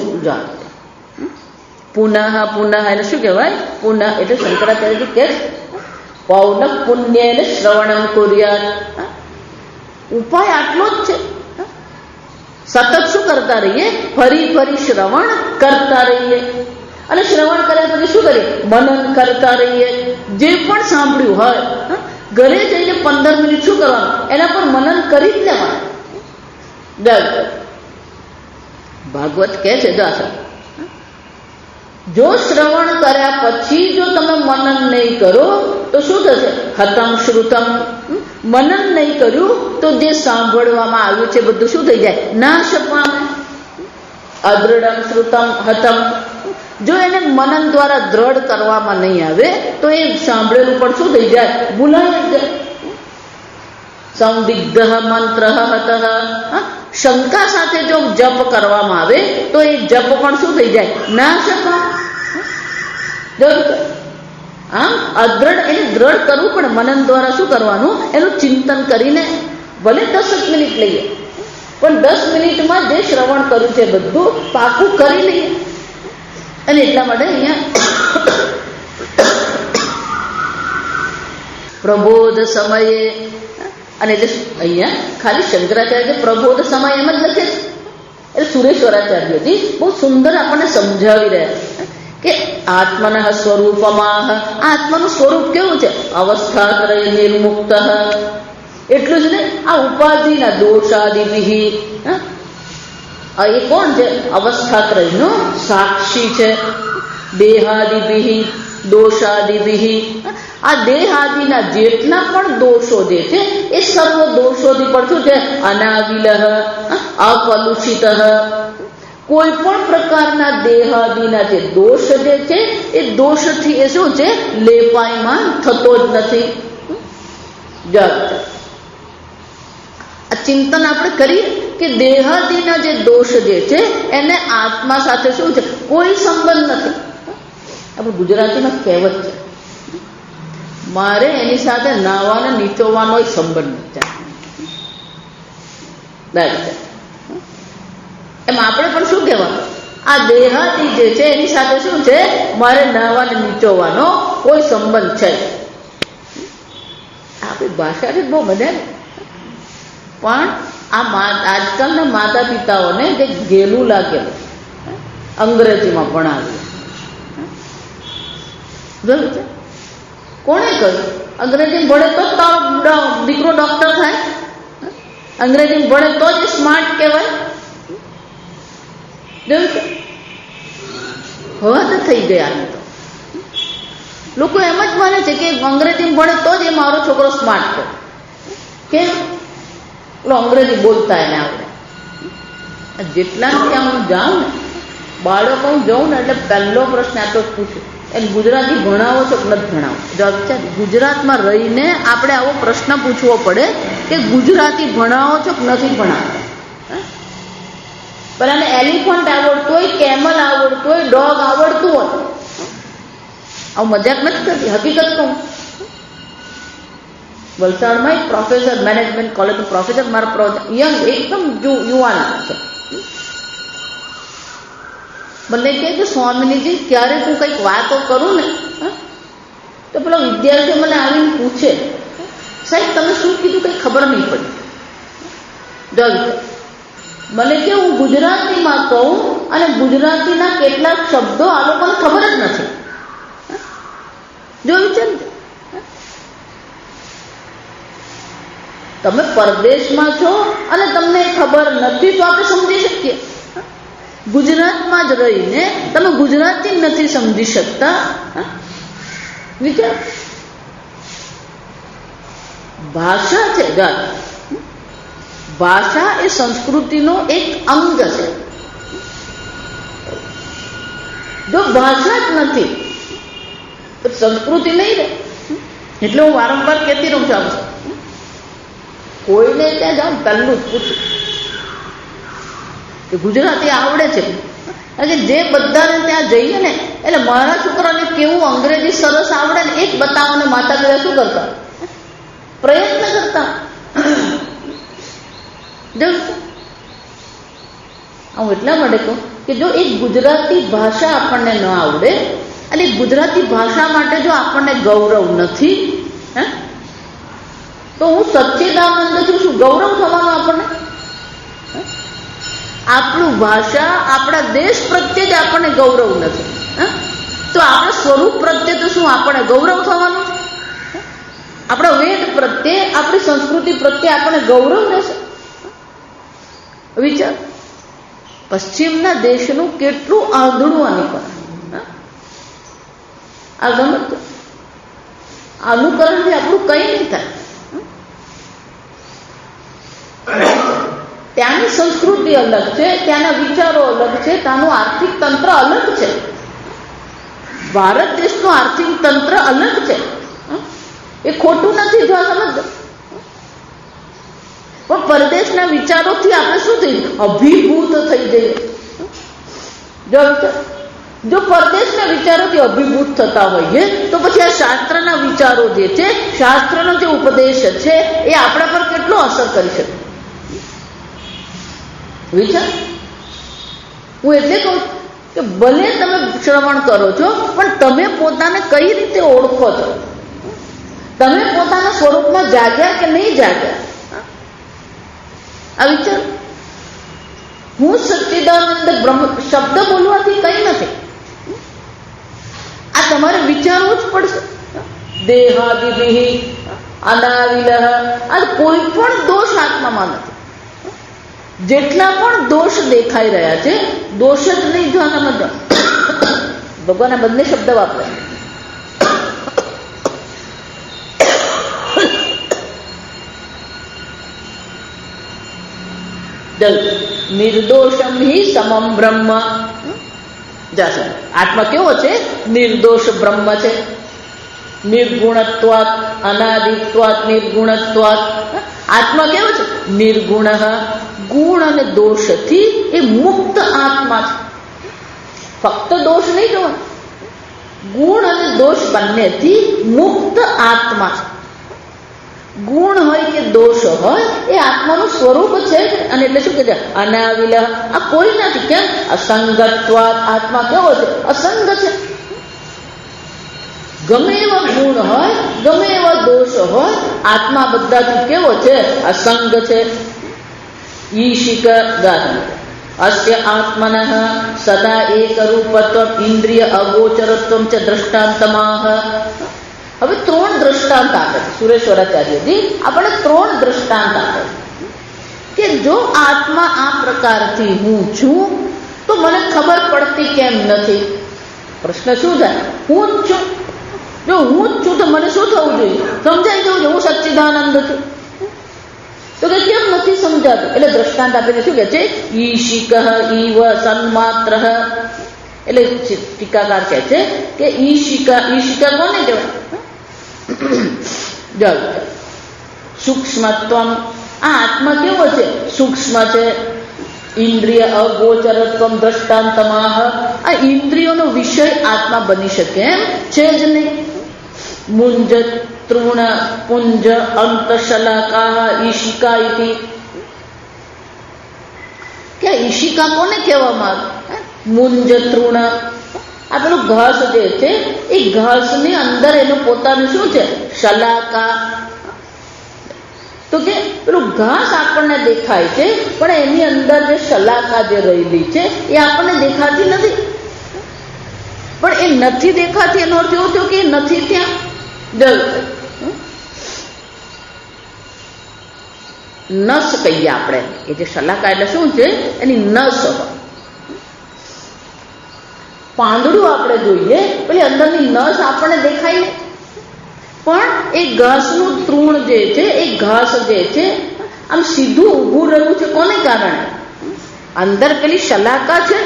પુનઃ પુનઃ એને શું કહેવાય? પુનઃ એટલે શંકરાચાર્યજી કે પૌન પુણ્ય શ્રવણમ કુર્યાત. ઉપાય આટલો જ છે. સતત શું કરતા રહીએ? ફરી ફરી શ્રવણ કરતા રહીએ, અને શ્રવણ કર્યા પછી શું કરીએ? મનન કરતા રહીએ. જે પણ સાંભળ્યું હોય ઘરે જઈને 15 મિનિટ શું કરવાનું? એના પર મનન કરી જ લેવાનું. ભાગવત કહે છે જો શ્રવણ કર્યા પછી જો તમે મનન નહીં કરો તો શું થશે? હતમ શ્રુતમ. મનન નહીં કર્યું તો જે સાંભળવામાં આવ્યું છે બધું શું થઈ જાય? નાશ પામે. અદૃઢમ શ્રુતમ હતમ. જો એને મનન દ્વારા દ્રઢ કરવામાં નહીં આવે તો એ સાંભળેલું પણ શું થઈ જાય? ભૂલાઈ જાય. સંદિગ્ધ મંત્ર હત. શંકા સાથે જો જપ કરવામાં આવે તો એ જપ પણ શું થઈ જાય? નાશ પામે. આમ અદ્રઢ એને દ્રઢ કરવું પણ મનન દ્વારા શું કરવાનું? એનું ચિંતન કરીને ભલે 10 મિનિટ લઈએ, પણ 10 મિનિટમાં જે શ્રવણ કર્યું છે બધું પાકું કરી લઈએ. અને એટલા માટે અહીંયા પ્રબોધ સમયે, અને એટલે અહીંયા ખાલી શંકરાચાર્ય પ્રબોધ સમય એમ જ લખે છે, એટલે સુરેશ્વરાચાર્યજી બહુ સુંદર આપણને સમજાવી રહ્યા કે આત્મન સ્વરૂપમાં, આત્માનું સ્વરૂપ કેવું છે? અવસ્થાત્રય નિર્મુક્ત. એટલું જ નહીં, આ ઉપાધિના દોષાદિભિ, એ કોણ છે? અવસ્થાત્રયનો સાક્ષી છે. દેહાદિભિ દોષાદિભિ, આ દેહાદિના જેટલા પણ દોષો જે છે એ સર્વ દોષોથી પણ શું છે? અનાવિલ, અકલુષિત. કોઈ પણ પ્રકારના દેહાદિના જે દોષ જે છે એ દોષથી એ શું છે? લેપાયમાન થતો જ નથી. આ ચિંતન આપણે કરીએ કે દેહાદિના જે દોષ જે છે એને આત્મા સાથે શું છે? કોઈ સંબંધ નથી. આપણે ગુજરાતીમાં કહેવત છે, મારે એની સાથે નાવાને નીચોવાનો સંબંધ નથી. એમ આપણે પણ શું કહેવાનું? આ દેહાદી જે છે એની સાથે શું છે? મારે નાવાને નીચોવાનો કોઈ સંબંધ છે. આપણી ભાષાને બહુ મજા ને, પણ આ આજકાલના માતા પિતાઓને જે ઘેલું લાગેલું અંગ્રેજીમાં ભણાવ્યું. જોયું છે? કોણે કહ્યું અંગ્રેજી ભણે તો તારો દીકરો ડોક્ટર થાય? અંગ્રેજી ભણે તો જ સ્માર્ટ કહેવાય? જોયું છે? હદ થઈ ગયા. તો લોકો એમ જ માને છે કે અંગ્રેજી ભણે તો જ એ મારો છોકરો સ્માર્ટ છે. કેમ? અંગ્રેજી બોલતા એને આવડે. જેટલા ત્યાં હું જાઉં ને, બાળકો હું જાઉં ને, એટલે પહેલો પ્રશ્ન આ તો પૂછું, એને ગુજરાતી ભણાવો છો કે નથી ભણાવો? જવાબ છે ગુજરાતમાં રહીને આપણે આવો પ્રશ્ન પૂછવો પડે કે ગુજરાતી ભણાવો છો કે નથી ભણાવો. પણ એને એલિફન્ટ આવડતું હોય, કેમલ આવડતું હોય, ડોગ આવડતું હોય. આવું મજાક નથી કરતી, હકીકત કહું. વલસાડમાં એક પ્રોફેસર, મેનેજમેન્ટ કોલેજ પ્રોફેસર, મારા યંગ એકદમ યુવાન છે. મને કહે કે સ્વામિનીજી ક્યારેક હું કંઈક વાતો કરું ને તો પેલો વિદ્યાર્થી મને આવીને પૂછે, સાહેબ તમે શું કીધું કંઈ ખબર નહીં પડી. જો મને કે હું ગુજરાતીમાં કહું અને ગુજરાતીના કેટલાક શબ્દો આ લોકોને ખબર જ નથી. જોયું છે ને? તમે પરદેશમાં છો અને તમને ખબર નથી તો આપણે સમજી શકીએ. ગુજરાતમાં જ રહીને તમે ગુજરાતી નથી સમજી શકતા. વિચાર, ભાષા છે, ભાષા એ સંસ્કૃતિનો એક અંગ છે. જો ભાષા જ નથી તો સંસ્કૃતિ નહીં રહે. એટલે હું વારંવાર કહેતી રહું છું, કોઈને ત્યાં જાઉં પહેલું જ પૂછું કે ગુજરાતી આવડે છે? કારણ કે જે બધાને ત્યાં જઈએ ને એટલે મારા છોકરાને કેવું અંગ્રેજી સરસ આવડે ને એક બતાવવાને માતા પિતા શું કરતા? પ્રયત્ન કરતા. હું એટલા માટે કહું કે જો એક ગુજરાતી ભાષા આપણને ન આવડે અને ગુજરાતી ભાષા માટે જો આપણને ગૌરવ નથી, તો હું સચ્ચિદાનંદ છું, શું ગૌરવ થવાનું આપણને? આપણું ભાષા, આપણા દેશ પ્રત્યે જ આપણને ગૌરવ નથી, તો આપણા સ્વરૂપ પ્રત્યે તો શું આપણને ગૌરવ થવાનું? આપણા વેદ પ્રત્યે, આપણી સંસ્કૃતિ પ્રત્યે આપણને ગૌરવ રહેશે? વિચાર, પશ્ચિમના દેશનું કેટલું આંધળું અનુકરણ. આ ગમત અનુકરણથી આપણું કંઈ નહીં થાય. ત્યાંની સંસ્કૃતિ અલગ છે, ત્યાંના વિચારો અલગ છે, ત્યાંનું આર્થિક તંત્ર અલગ છે. ભારત દેશનું આર્થિક તંત્ર અલગ છે. એ ખોટું નથી, જો સમજ. પણ પરદેશના વિચારોથી આપણે શું થઈ અભિભૂત થઈ જઈએ. જો પરદેશના વિચારોથી અભિભૂત થતા હોઈએ તો પછી આ શાસ્ત્રના વિચારો જે છે, શાસ્ત્રનો જે ઉપદેશ છે એ આપણા પર કેટલો અસર કરી શકે. વિચાર, હું એટલે કહું કે ભલે તમે શ્રવણ કરો છો પણ તમે પોતાને કઈ રીતે ઓળખો છો? તમે પોતાના સ્વરૂપમાં જાગ્યા કે નહીં જાગ્યા? આ વિચાર. હું સચ્ચિદાનંદ બ્રહ્મ શબ્દ બોલવાથી કઈ નથી. આ તમારે વિચારવું જ પડશે. દેહાદિભિ અનાવિલહ, આ કોઈ પણ દોષ આત્મામાં નથી. જેટલા પણ દોષ દેખાઈ રહ્યા છે, દોષ જ નહીં જોવાના. ભગવાન બંને શબ્દ વાપરે. નિર્દોષમ હિ સમમ બ્રહ્મ. આત્મા કેવો છે? નિર્દોષ બ્રહ્મ છે. નિર્ગુણત્વાત અનાદિત્વાત નિર્ગુણત્વાત. આત્મા કેવો છે? નિર્ગુણ. ગુણ અને દોષથી એ મુક્ત આત્મા છે. ફક્ત દોષ નહીં જોવાનું, ગુણ અને દોષ બંનેથી મુક્ત આત્મા છે. ગુણ હોય કે દોષ હોય, એ આત્માનું સ્વરૂપ છે. અને એટલે શું કે છે? અનાવિલ. આ કોઈ નથી. કેમ? અસંગત્વાત. આત્મા કેવો છે? અસંગ છે. ગમે એવા ગુણ હોય, ગમે એવા દોષ હોય, આત્મા બધાથી કેવો છે? અસંગ છે. ઈશિક અસ્ય આત્મન સદા એક રૂપત્વ ઇન્દ્રિય અગોચરત્વ ચ દ્રષ્ટાંતમાહ. હવે 3 દ્રષ્ટાંત આપે છે સુરેશ્વરાચાર્યજી. આપણે 3 દ્રષ્ટાંત આપે કે જો આત્મા આ પ્રકારથી હું છું તો મને ખબર પડતી કેમ નથી? પ્રશ્ન શું થાય? હું જ છું. જો હું જ છું તો મને શું થવું જોઈએ? સમજાઈ જવું જોઈએ હું સચ્ચિદાનંદ છું. તો કે કેમ નથી સમજાતું? એટલે દ્રષ્ટાંત આપીને શું કે છે? ઈશિક ઈવ સન્માત્ર. એટલે ટીકાકાર કહે છે કે ઈશિકા કોને કહેવાય? સૂક્ષ્મત્વ. આ આત્મા કેવો છે? સૂક્ષ્મ છે. ઇન્દ્રિય અગોચરત્વ દ્રષ્ટાંતમાહ. આ ઇન્દ્રિયોનો વિષય આત્મા બની શકે એમ છે જ નહીં. મુંજ તૃણ પુંજ અંતશલાકા ઈશિકા ઇતિ. કે ઈશિકા કોને કહેવામાં આવે? મુંજ તૃણ. આ પેલું ઘાસ જે છે, એ ઘાસની અંદર એનું પોતાનું શું છે? શલાકા. તો કે પેલું ઘાસ આપણને દેખાય છે, પણ એની અંદર જે શલાકા જે રહેલી છે એ આપણને દેખાતી નથી. પણ એ નથી દેખાતી એનો અર્થ એવો થયો કે એ નથી ત્યાં. નસ કહીએ આપણે. એ જે શલાકા એટલે શું છે? એની નસ હોય. પાંદડું આપણે જોઈએ, પેલી અંદરની નસ આપણને દેખાય ને, પણ એ ઘાસનું તૃણ જે છે, એ ઘાસ જે છે આમ સીધું ઊભું રહ્યું છે. કોને કારણે? અંદર પેલી શલાકા છે.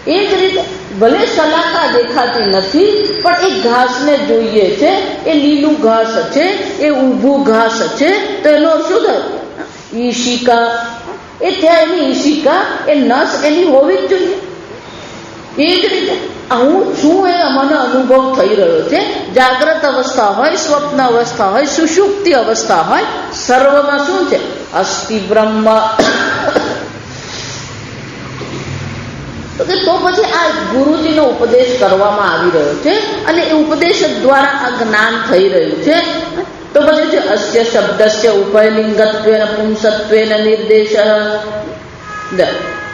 એ જ રીતે ભલે શલાકા દેખાતી નથી, પણ એ ઘાસને જોઈએ છે. એ લીલું ઘાસ છે, એ ઊભું ઘાસ છે. તો એનો શું થાય? ઈશિકા. એ ત્યાં એની ઈશિકા, એ નસ એની હોવી જ જોઈએ. એ જ રીતે હું છું એ મને અનુભવ થઈ રહ્યો છે. જાગ્રત અવસ્થા હોય, સ્વપ્ન અવસ્થા હોય, સુષુપ્તિ અવસ્થા હોય, સર્વમાં શું છે? અસ્તિ બ્રહ્મ. તો પછી આ ગુરુજીનો ઉપદેશ કરવામાં આવી રહ્યો છે અને એ ઉપદેશ દ્વારા આ જ્ઞાન થઈ રહ્યું છે. તો પછી છે અસ્ય શબ્દસ્ય ઉભયલિંગત્વેન પુંસત્વેન નિર્દેશ.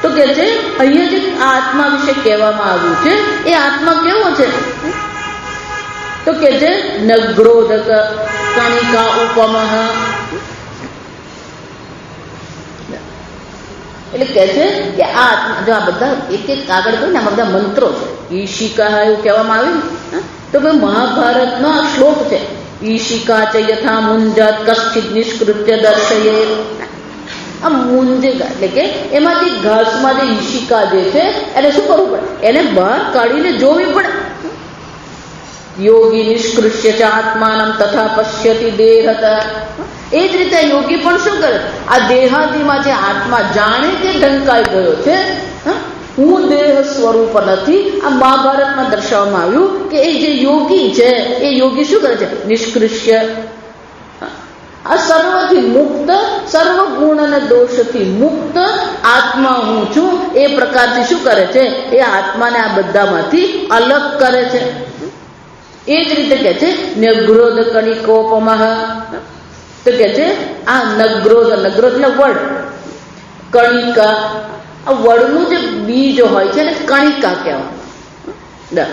તો કે છે અહીંયા જે આત્મા વિશે કહેવામાં આવ્યું છે, એ આત્મા કેવો છે? તો કે છે નગ્રોધક કણિકા ઉપમઃ. એટલે કે છે કે આ આત્મા, જો આ બધા એક એક કાગળ કરીને આમાં બધા મંત્રો છે. ઈશિકા એવું કહેવામાં આવ્યું ને, તો ભાઈ મહાભારતનો આ શ્લોક છે. ઈશિકા ચ યથા મુંજત કશ્ચિત નિષ્કૃત્ય દર્શયે. આ મુંજેગા એટલે કે એમાંથી ઘાસમાં જે ઈશિકા જે છે એને શું કરવું પડે? એને બહાર કાઢીને જોવી પડે. યોગી નિષ્કૃષ્ય ચ આત્માનમ તથા પશ્યતિ દેહત. એ જ રીતે યોગી પણ શું કરે? આ દેહાદિમાં જે આત્મા જાણે કે ઢંકાઈ ગયો છે, હું દેહ સ્વરૂપ નથી. આ મહાભારતમાં દર્શાવવામાં આવ્યું કે એ જે યોગી છે, એ યોગી શું કરે છે? નિષ્કૃષ્ય. આ સર્વથી મુક્ત, સર્વ ગુણ અને દોષથી મુક્ત આત્મા હું છું. એ પ્રકારથી શું કરે છે? એ આત્માને આ બધામાંથી અલગ કરે છે. એ જ રીતે કે છે ન્યગ્રોધ કણિકોપમઃ, તો કે છે આ નગ્રોધ, નગ્રોધ એટલે વડ, કણિકા, આ વડનું જે બીજ હોય છે ને કણિકા કહેવાય.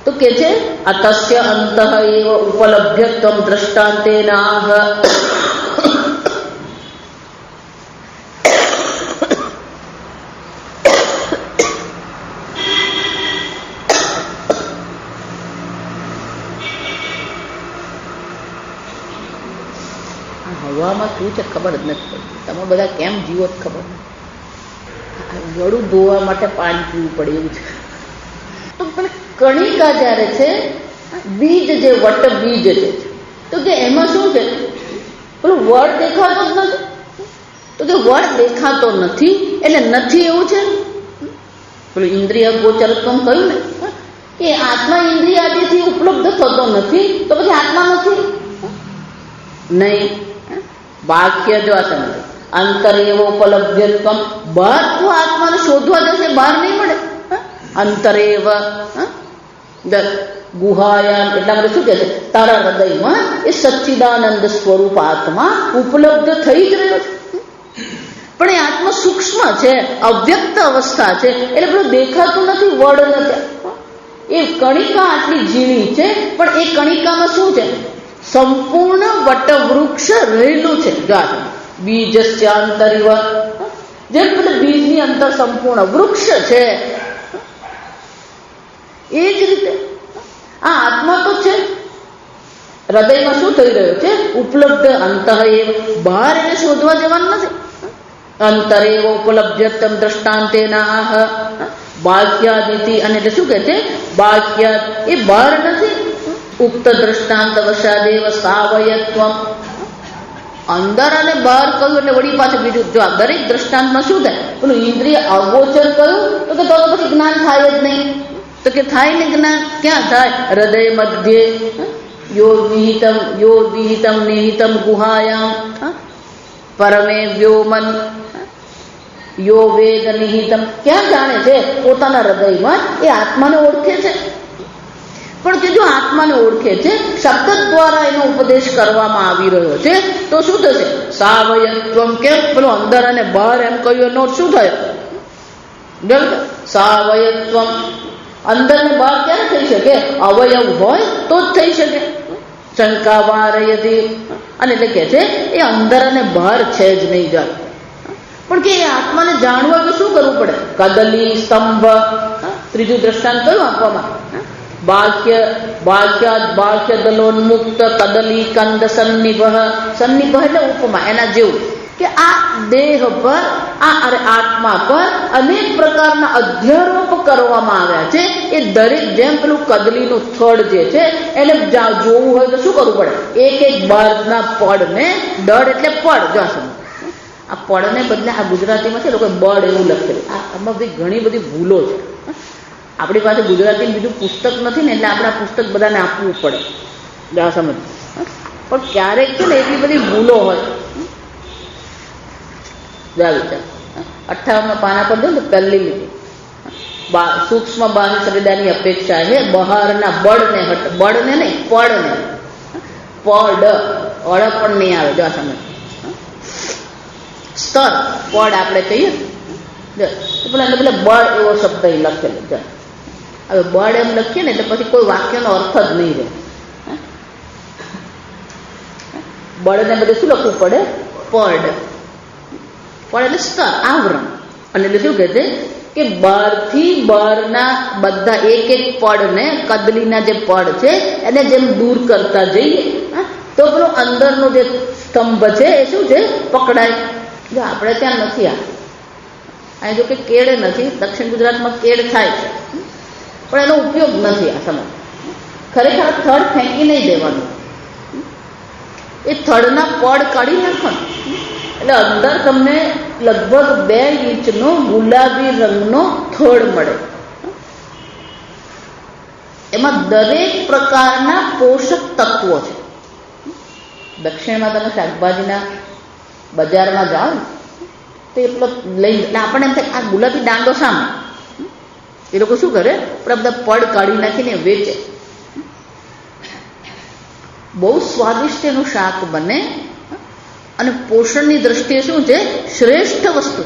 તો કે છે અતસ્ય અંતઃ એવ ઉપલભ્યત્વમ દ્રષ્ટાંતેન આહ. હવામાં શું છે ખબર જ નથી પડતી. તમે બધા કેમ જીવો ખબર નથી. વડું ધોવા માટે પાણી પીવું પડે એવું છે. તો પણ કણિકા જ્યારે છે, બીજ જે વટ બીજ છે, તો કે એમાં શું છે, પેલું વડ દેખાતો જ નથી. તો કે વડ દેખાતો નથી એટલે નથી એવું છે. પેલું ઇન્દ્રિય ગોચરત્વમ કહ્યું ને કે આત્મા ઇન્દ્રિયાદિથી ઉપલબ્ધ થતો નથી, તો પછી આત્મા નથી નહીં. વાક્ય જો આ સમજે અંતર એવો ઉપલબ્ધત્વમ, બહાર તો આત્માને શોધવા જશે, બહાર નહીં મળે. અંતરેવ ગુહાયામ, એટલા માટે શું કહે છે તારા હૃદયમાં એ સચ્ચિદાનંદ સ્વરૂપ આત્મા ઉપલબ્ધ થઈ જ રહ્યો છે. પણ એ આત્મા સૂક્ષ્મ છે, અવ્યક્ત અવસ્થા છે, એટલે પેલું દેખાતું નથી, વડ નથી. એ કણિકા આટલી ઝીણી છે, પણ એ કણિકામાં શું છે, સંપૂર્ણ વટવૃક્ષ રહેલું છે. બીજસ્યાંતરિવ, જેમ પેલું બીજની અંતર સંપૂર્ણ વૃક્ષ છે, એ જ રીતે આ આત્મા તો છે. હૃદયમાં શું થઈ રહ્યો છે, ઉપલબ્ધ. અંતઃ એવ, બહાર એને શોધવા જવાનું નથી. અંતરેવ ઉપલબ્ધ્યત્વમ દ્રષ્ટાંતેન આહ. બાહ્યાદિતિ, અને એટલે શું કહે છે બાહ્યાદ, એ બહાર નથી. ઉક્ત દ્રષ્ટાંત વશાદેવ સાવયત્વમ, અંદર અને બહાર કહ્યું એટલે વળી પાછું બીજું. જો આ દરેક દ્રષ્ટાંતમાં શું થાય, પેલું ઇન્દ્રિય અગોચર કહ્યું તો કે તો પછી જ્ઞાન થાય જ નહીં. તો કે થાય ને જ્ઞાન ક્યાં થાય, હૃદય મધ્યે યો વિહિતમ નિહિતમ ગુહાયામ પરમે વ્યોમન યો વેદ નિહિતમ. ક્યાં જાણે છે, પોતાના હૃદયમાં એ આત્માને ઓળખે છે. પણ કે જો આત્માને ઓળખે છે, શબ્દ દ્વારા એનો ઉપદેશ કરવામાં આવી રહ્યો છે, તો શું થશે, સાવયત્વમ. કેમ, પેલું અંદર અને બહાર એમ કહ્યું એનો શું થયો, સાવયત્વમ. અંદર ને બહાર ક્યારે થઈ શકે, અવયવ હોય તો જ થઈ શકે. શંકા વારયતી, અને એટલે કે છે એ અંદર અને બહાર છે જ નહીં જાય. પણ કે એ આત્માને જાણવા તો શું કરવું પડે, કદલી સ્તંભ. ત્રીજું દ્રષ્ટાંત કયું આપવામાં, બાહ્ય દલોન્મુક્ત કદલી કંદ સન્નિભ. સન્નિભ એટલે ઉપમા, એના જેવું કે આ દેહ પર, આત્મા પર અનેક પ્રકારના અધ્યારોપ કરવામાં આવ્યા છે. એ દરેક, જેમ પેલું કદલીનું થડ જે છે એને જોવું હોય તો શું કરવું પડે, એક એક બારના પડને, દળ એટલે પડ, જો આ પડને બદલે આ ગુજરાતીમાં છે લોકો બળ એવું લખેલું. આમાં બધી ઘણી બધી ભૂલો છે. આપણી પાસે ગુજરાતી બીજું પુસ્તક નથી ને, એટલે આપણે આ પુસ્તક બધાને આપવું પડે, સમજ. પણ ક્યારેક છે ને એટલી બધી ભૂલો હોય. 58 પાના પર જો ને પહેલી લીટી, સૂક્ષ્મ બાહ્ય શરીરની અપેક્ષા છે બહારના બળને હટ, બળને નહીં પડને, પડ અળ પણ નહીં આવે. જો સમજ, સ્તર પડ આપણે કહીએ પેલા બળ એવો શબ્દ લખેલો. હવે બળ એમ લખીએ ને એટલે પછી કોઈ વાક્યનો અર્થ જ નહીં રહે. બળને બધે શું લખવું પડે, પડ. પડ એટલે સ્તર, આવરણ. અને એટલે શું કહે છે કે બહારથી બહારના બધા એક એક પડને, કદલીના જે પડ છે એને જેમ દૂર કરતા જઈએ તો પેલો અંદરનો જે સ્તંભ છે એ શું છે, પકડાય. જો આપણે ત્યાં નથી, અહીં જો કે કેળ નથી, દક્ષિણ ગુજરાતમાં કેળ થાય છે પણ એનો ઉપયોગ નથી. આ સમય ખરેખર થડ ફેંકી નહીં દેવાનું, એ થડના પડ કાઢી નાખો એટલે અંદર તમને લગભગ 2 ઇંચનો ગુલાબી રંગનો થડ મળે. એમાં દરેક પ્રકારના પોષક તત્વો છે. દક્ષિણમાં તમે શાકભાજીના બજારમાં જાઓ ને તો એટલો લઈ, એટલે આપણને એમ થાય આ ગુલાબી દાંડો સામે, એ લોકો શું કરે, બધા પડ કાઢી નાખીને વેચે. બહુ સ્વાદિષ્ટ એનું શાક બને અને પોષણની દ્રષ્ટિએ શું છે, શ્રેષ્ઠ વસ્તુ.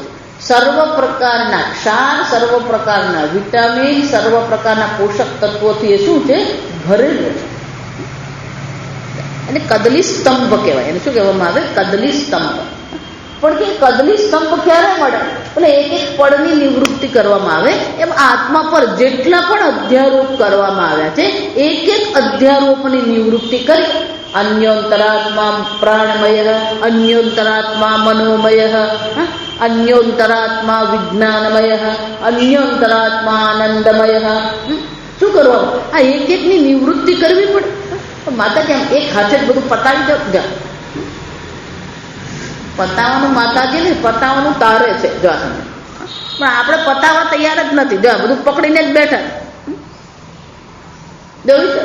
સર્વ પ્રકારના ક્ષાર, સર્વ પ્રકારના વિટામિન, સર્વ પ્રકારના પોષક તત્વોથી એ શું છે, ભરેલું છે. એને કદલી સ્તંભ કહેવાય. એને શું કહેવામાં આવે, કદલી સ્તંભ. પણ કે કદલી સ્તંભ ક્યારે મળે, એટલે એક એક પળની નિવૃત્તિ કરવામાં આવે. એમ આત્મા પર જેટલા પણ અધ્યારોપ કરવામાં આવ્યા છે, એક એક અધ્યારોપની નિવૃત્તિ કરી અન્યોંતરાત્મા પ્રાણમય, અન્યોંતરાત્મા મનોમય, અન્યોંતરાત્મા વિજ્ઞાનમય, અન્યોંતરાત્મા આનંદમય. શું કરવાનું, આ એક એકની નિવૃત્તિ કરવી પડે. માતા કેમ એક હાથે જ બધું પતાવી દો. પતાવવાનું માતાજી ને પતાવવાનું તારે છે, જો પણ આપણે પતાવવા તૈયાર જ નથી. જો બધું પકડીને જ બેઠા. જોયું છે.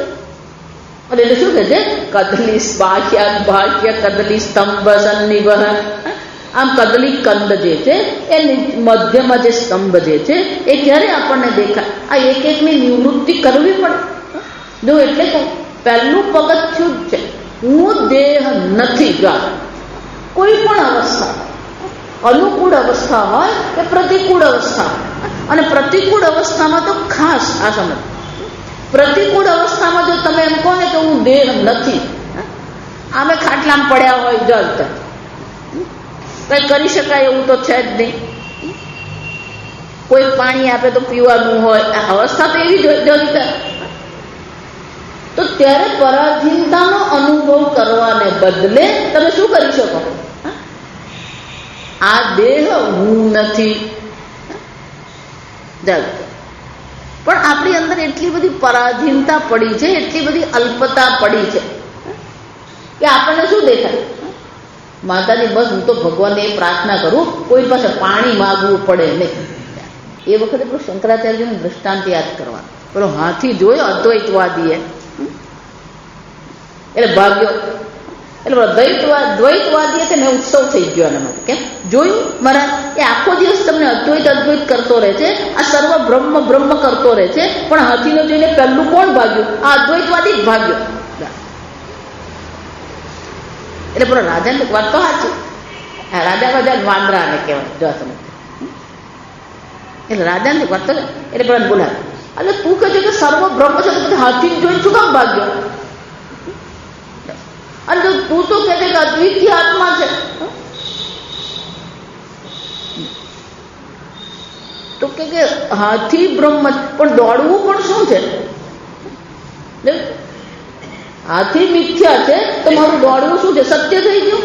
અને એટલે શું કહે છે, કદલી બાહ્ય કદલી સ્તંભ સન્નિવ. આમ કદલી કંદ જે છે એ મધ્યમાં જે સ્તંભ જે છે એ ક્યારે આપણને દેખાય, આ એક એકની નિવૃત્તિ કરવી પડે. જો એટલે કહું, પહેલું પગથિયું જ છે, હું દેહ નથી. જો કોઈ પણ અવસ્થા, અનુકૂળ અવસ્થા હોય કે પ્રતિકૂળ અવસ્થા હોય, અને પ્રતિકૂળ અવસ્થામાં તો ખાસ આ સમજ, પ્રતિકૂળ અવસ્થામાં જો તમે એમ કહો ને કે હું દેહ નથી, આમે ખાટલામાં પડ્યા હોય જલતા, કઈ કરી શકાય એવું તો છે જ નહીં. કોઈ પાણી આપે તો પીવાનું હોય, આ અવસ્થા તો એવી જવી. તો ત્યારે પરાધીનતાનો અનુભવ કરવાને બદલે તમે શું કરી શકો, આ દેહ હું નથી. પણ આપણી અંદર એટલી બધી પરાધીનતા પડી છે, એટલી બધી અલ્પતા પડી છે કે આપણને શું દેખાય, માતાજી બસ હું તો ભગવાનને એ પ્રાર્થના કરું, કોઈ પાસે પાણી માગવું પડે નહીં. એ વખતે પેલું શંકરાચાર્યનું દૃષ્ટાંત યાદ કરવાનું. પેલો હાથી જોયો અદ્વૈતવાદીએ, એટલે ભાગ્યો. એટલે દ્વૈતવાદીએ તેને ઉત્સવ થઈ ગયો એના માટે. કેમ જોયું મારા, એ આખો દિવસ તમને અદ્વૈત કરતો રહે છે, આ સર્વ બ્રહ્મ કરતો રહે છે, પણ હાથીને જોઈને પહેલું કોણ ભાગ્યું, આ અદ્વૈતવાદી જ ભાગ્યો. એટલે પેલો રાજાને વાત તો સાચી, રાજા વાંદરાને કહેવાય. જો તમે એટલે રાજાને વાત તો, એટલે પેલા બોલાવે, એટલે તું કહે છે કે સર્વ બ્રહ્મ છે, તો હાથીને જોઈને શું કામ ભાગ્યો? અને જો તું તો કહે છે કે અદ્વિતીય આત્મા છે, તો કે હાથી બ્રહ્મ, પણ દોડવું પણ શું છે? હાથી મિથ્યા છે તો મારું દોડવું શું છે? સત્ય થઈ ગયું.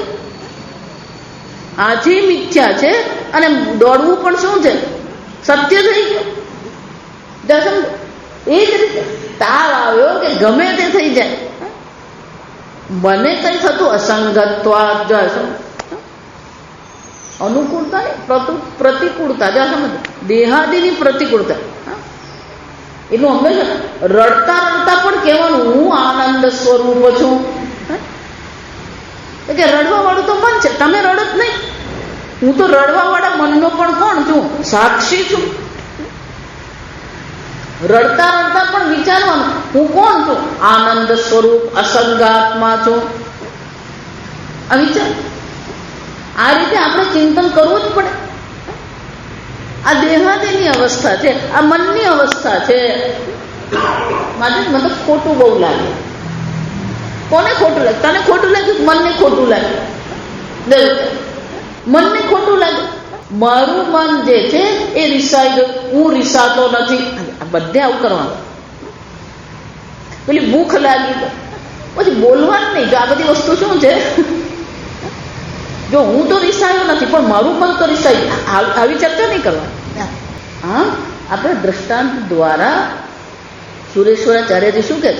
હાથી મિથ્યા છે અને દોડવું પણ શું છે? સત્ય થઈ ગયું. એ જ રીતે તાવ આવ્યો કે ગમે તે થઈ જાય, મને કઈ થતું અસંગત્વા, અનુકૂળતા ને પ્રતિકૂળતા, દેહાદિની પ્રતિકૂળતા. એટલું હંમેશા રડતા પણ કહેવાનું હું આનંદ સ્વરૂપ છું. કે રડવા વાળું તો મન છે, તમે રડો જ નહીં. હું તો રડવા વાળા મનનો પણ કોણ છું? સાક્ષી છું. રડતા પણ વિચારવાનું હું કોણ છું? આનંદ સ્વરૂપ અસંગાત્મા છું. આ વિચાર, આ રીતે આપણે ચિંતન કરવું જ પડે. આ દેહાદિની અવસ્થા છે, આ મનની અવસ્થા છે. માટે મને ખોટું બહુ લાગે. કોને ખોટું લાગે? તને ખોટું લાગ્યું? મનને ખોટું લાગે. મનને ખોટું લાગે. મારું મન જે છે એ રિસાઈ ગયું, હું રિસાતો નથી. બધે આવું કરવાનું. પેલી ભૂખ લાગી પછી બોલવાનું નહીં. જો આ બધી વસ્તુ શું છે, જો હું તો રિસાયો નથી પણ મારું મન તો રિસાયું, આવી ચર્ચા નહીં કરવાની. હા, આપણે દ્રષ્ટાંત દ્વારા સુરેશ્વરાચાર્યજી શું કહે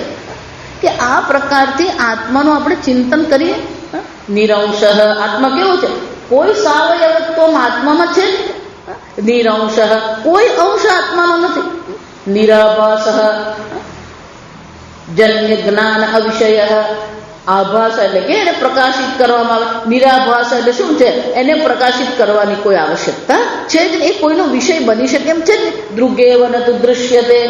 કે આ પ્રકારથી આત્માનું આપણે ચિંતન કરીએ. નિરંશ આત્મા કેવો છે? કોઈ સાવયવત્વ આત્મામાં છે, નિરંશ કોઈ અંશ આત્માનો નથી. નિરાભાસ જન્ય જ્ઞાન અવિષય આભાસ એટલે કે એને પ્રકાશિત કરવામાં આવે, નિરાભાસ એટલે શું છે, એને પ્રકાશિત કરવાની કોઈ આવશ્યકતા છે જ નહીં, એ કોઈનો વિષય બની શકે એમ છે જ નહીં. દૃગેવ ન તુ દૃશ્યતે,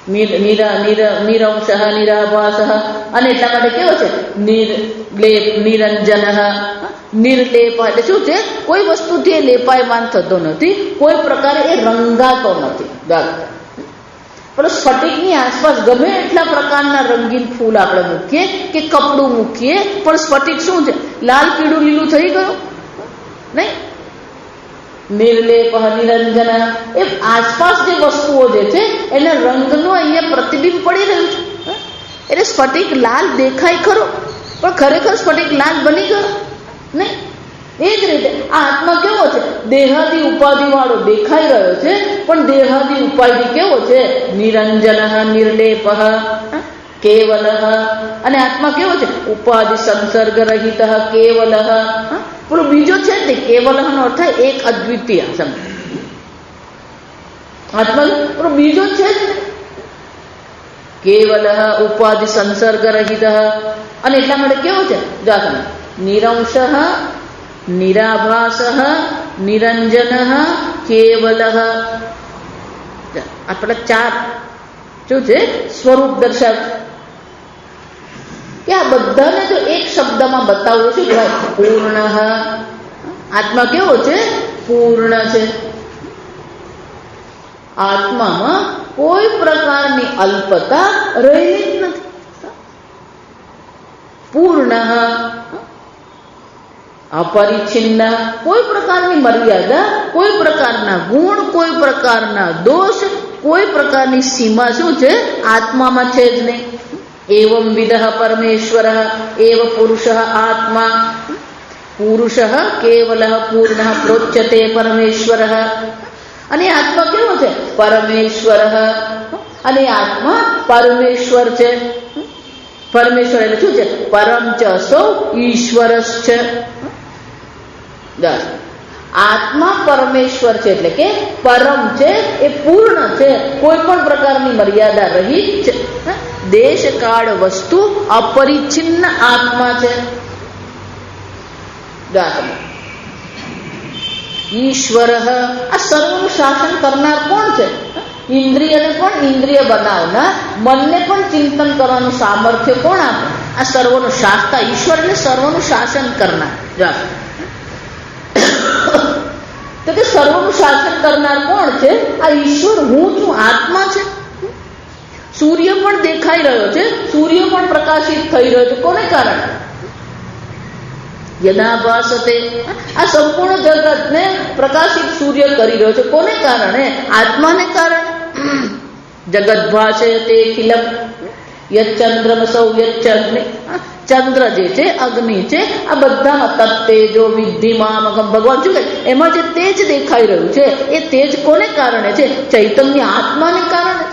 નિરંશ નિરાભાસ, અને એટલા માટે કેવો છે નિર્લેપ નિરંજન, નિર્લેપ એટલે શું છે, કોઈ વસ્તુથી એ લેપાયમાન થતો નથી, કોઈ પ્રકારે એ રંગાતો નથી. પણ સ્ફટિકની આસપાસ ગમે એટલા પ્રકારના રંગીન ફૂલ આપણે મૂકીએ કે કપડું મૂકીએ, પણ સ્ફટિક શું છે, લાલ પીળું લીલું થઈ ગયું નહીં. નિર્લેપ નિરંજન, એ આસપાસ જે વસ્તુઓ જે છે એને રંગનો અહીંયા પ્રતિબિંબ પડી રહ્યું છે. એટલે સ્ફટિક લાલ દેખાય ખરો, પણ ખરેખર સ્ફટિક લાલ બની ગયો નહીં. એ જ રીતે આ આત્મા કેવો છે, દેહાદી ઉપાધિ વાળો દેખાઈ રહ્યો છે, પણ દેહાદી ઉપાધિ કેવો છે, નિરંજન નિર્લેપ કેવલ, અને આત્મા કેવો છે, ઉપાધિ સંસર્ગ રહિત કેવલ. પેલો બીજો છે ને કેવલ નો અર્થ એક અદ્વિતીય, આત્મા પેલો બીજો છે જ કેવલ ઉપાધિ સંસર્ગ રહિત, અને એટલા માટે કેવો છે, નિરંશ નિરાભાસ નિરંજન કેવલ. આપણે ચાર શું છે સ્વરૂપ દર્શાવ, કે આ બધાને જો એક શબ્દમાં બતાવવું શું કહેવાય, પૂર્ણ. આત્મા કેવો છે, પૂર્ણ છે. આત્મામાં કોઈ પ્રકારની અલ્પતા રહેલી જ નથી. પૂર્ણ અપરિચ્છિન્ન, કોઈ પ્રકારની મર્યાદા, કોઈ પ્રકારના ગુણ, કોઈ પ્રકારના દોષ, કોઈ પ્રકારની સીમા શું છે, આત્મામાં છે જ નહીં. એવં વિદઃ પરમેશ્વર એવ પુરુષ આત્મા, પુરુષ કેવલ પૂર્ણ પ્રોચ્યતે પરમેશ્વર. અને આત્મા કેવો છે, પરમેશ્વર, અને આત્મા પરમેશ્વર છે. પરમેશ્વર એટલે શું છે, પરમ ચ સૌ ઈશ્વરશ્ચ. આત્મા પરમેશ્વર છે એટલે કે પરમ છે, એ પૂર્ણ છે, કોઈ પણ પ્રકારની મર્યાદા રહિત છે. દેશ કાળ વસ્તુ અપરિચ્છિન્ન આત્મા છે. ઈશ્વર, આ સર્વનું શાસન કરનાર કોણ છે, ઇન્દ્રિયને પણ ઇન્દ્રિય બનાવનાર, મનને પણ ચિંતન કરવાનું સામર્થ્ય કોણ આપે, આ સર્વનું શાસતા ઈશ્વર એટલે સર્વનું શાસન કરનાર. તો કે સર્વનું શાસન કરનાર કોણ છે, આ ઈશ્વર, હું છું, આત્મા છે. સૂર્ય પણ દેખાઈ રહ્યો છે, સૂર્ય પણ પ્રકાશિત થઈ રહ્યો છે, કોને કારણે, યદા ભાસતે, આ સંપૂર્ણ જગતને પ્રકાશિત સૂર્ય કરી રહ્યો છે, કોને કારણે, આત્માને કારણે. જગત ભાષે તે ખિલમ યચંદ્રમસૌ યચ્છગ્નિ, ચંદ્ર જે છે, અગ્નિ છે, આ બધામાં તત્તેજો વિદ્ધિમાન, ભગવાન શું કહે, એમાં જે તેજ દેખાઈ રહ્યું છે, એ તેજ કોને કારણે છે, ચૈતન્ય આત્માને કારણે.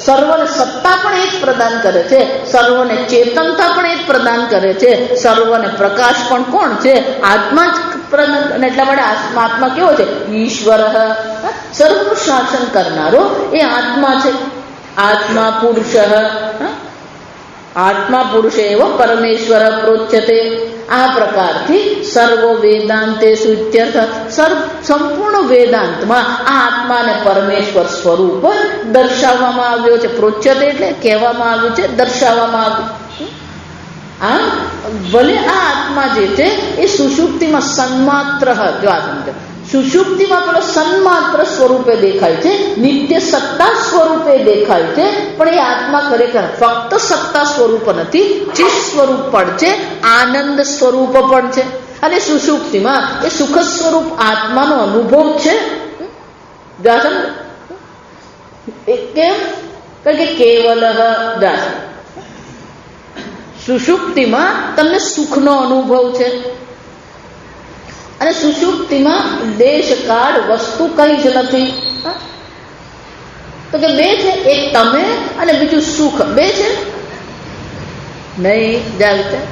સર્વને સત્તા પણ એ જ પ્રદાન કરે છે, સર્વને ચેતનતા પણ એ જ પ્રદાન કરે છે, સર્વને પ્રકાશ પણ કોણ છે, આત્મા જ પ્રદાન. એટલા માટે આત્મા કેવો છે, ઈશ્વર, સર્વનું શાસન કરનારો એ આત્મા છે. આત્મા પુરુષ, આત્મા પુરુષ એવ પરમેશ્વર પ્રોચ્યતે. આ પ્રકારથી સર્વ વેદાંતે સુત્યર્થ, સંપૂર્ણ વેદાંતમાં આ આત્માને પરમેશ્વર સ્વરૂપ દર્શાવવામાં આવ્યો છે. પ્રોચ્યતે એટલે કહેવામાં આવ્યું છે, દર્શાવવામાં આવ્યું. આમ ભલે આ આત્મા જે છે એ સુષુપ્તિમાં સન્માત્ર, જો આ સમજો, સુષુપ્તિમાં પેલો સન્માત્ર સ્વરૂપે દેખાય છે, નિત્ય સત્તા સ્વરૂપે દેખાય છે, પણ એ આત્મા ખરેખર ફક્ત સત્તા સ્વરૂપ નથી, ચિત્ત સ્વરૂપ પણ છે, આનંદ સ્વરૂપ પણ છે. અને સુષુપ્તિમાં એ સુખ સ્વરૂપ આત્માનો અનુભવ છે. કેમ, કારણ કે કેવલ સુષુપ્તિમાં તમને સુખનો અનુભવ છે, અને સુષુપ્તિમાં દેશ કાળ વસ્તુ કઈ જ નથી. તો કે બે છે, એક તમે અને બીજું સુખ, બે છે નહીં. જાગતા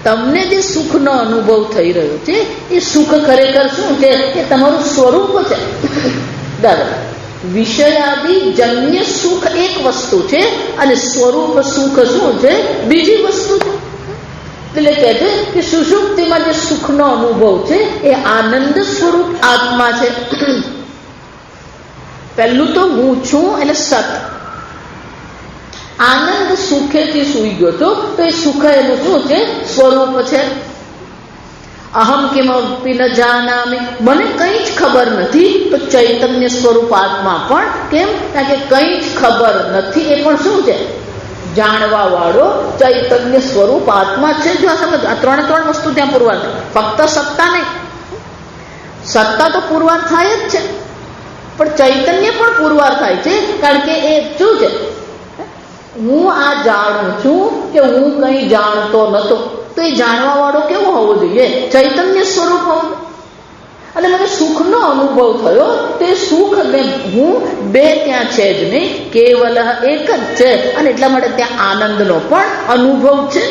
તમને જે સુખનો અનુભવ થઈ રહ્યો છે, એ સુખ ખરેખર શું છે, એ તમારું સ્વરૂપ છે. દાદા વિષયાદિ જન્ય સુખ એક વસ્તુ છે અને સ્વરૂપ સુખ શું છે? બીજી વસ્તુ છે. એટલે કહે છે કે સુષુપ્તિમાં જે સુખનો અનુભવ છે એ આનંદ સ્વરૂપ આત્મા છે. પહેલું તો હું છું એટલે સત. આનંદ સુખેથી સૂઈ ગયો તો એ સુખ એનું શું છે? સ્વરૂપ છે. અહમ કિમપી ન જાનામિ, મને કંઈ જ ખબર નથી. તો ચૈતન્ય સ્વરૂપ આત્મા પણ કેમ? કારણ કે કંઈ જ ખબર નથી એ પણ શું છે? જાણવા વાળો ચૈતન્ય સ્વરૂપ આત્મા છે. જો આ સમજ, આ ત્રણ વસ્તુ ત્યાં પુરવાર થાય. ફક્ત સત્તા નહીં, સત્તા તો પુરવાર થાય જ છે, પણ ચૈતન્ય પણ પુરવાર થાય છે. કારણ કે એ શું છે? હું આ જાણું છું કે હું કંઈ જાણતો નતો. તો એ જાણવા વાળો કેવો હોવો જોઈએ? ચૈતન્ય સ્વરૂપ હોવું. અને મને સુખનો અનુભવ થયો. તે સુખ ને હું બે ત્યાં છે જ નહીં, કેવલ એક જ છે. અને એટલા માટે ત્યાં આનંદનો પણ અનુભવ છે.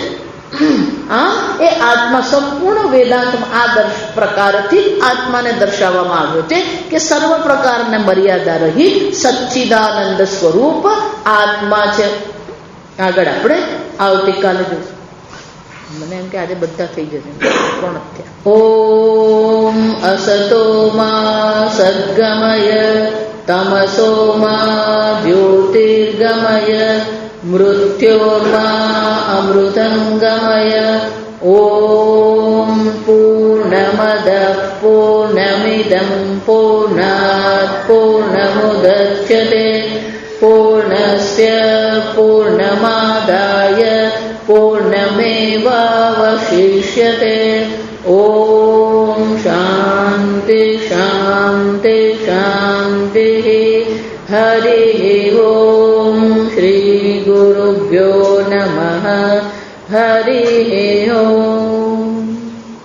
એ આત્મા સંપૂર્ણ વેદાંતમાં આ પ્રકારથી આત્માને દર્શાવવામાં આવ્યો છે કે સર્વ પ્રકારના મર્યાદા રહી સચ્ચિદાનંદ સ્વરૂપ આત્મા છે. આગળ આપણે આવતીકાલે જોઈશું. મને એમ કે આજે બધા થઈ જશે, 3 જ થયા. ઓમ અસતો મા સદ્ગમય તમસો મા જ્યોતિર્ગમય મૃત્યોર્મા અમૃતંગમય. ઓમ પૂર્ણમદ પૂર્ણમિદં પૂર્ણાત પૂર્ણમુદચ્યતે પૂર્ણસ્ય પૂર્ણમાદાય પૂર્ણમેવાવશિષ્યતે. ઓમ શાંતિ શાંતિ શાંતિ.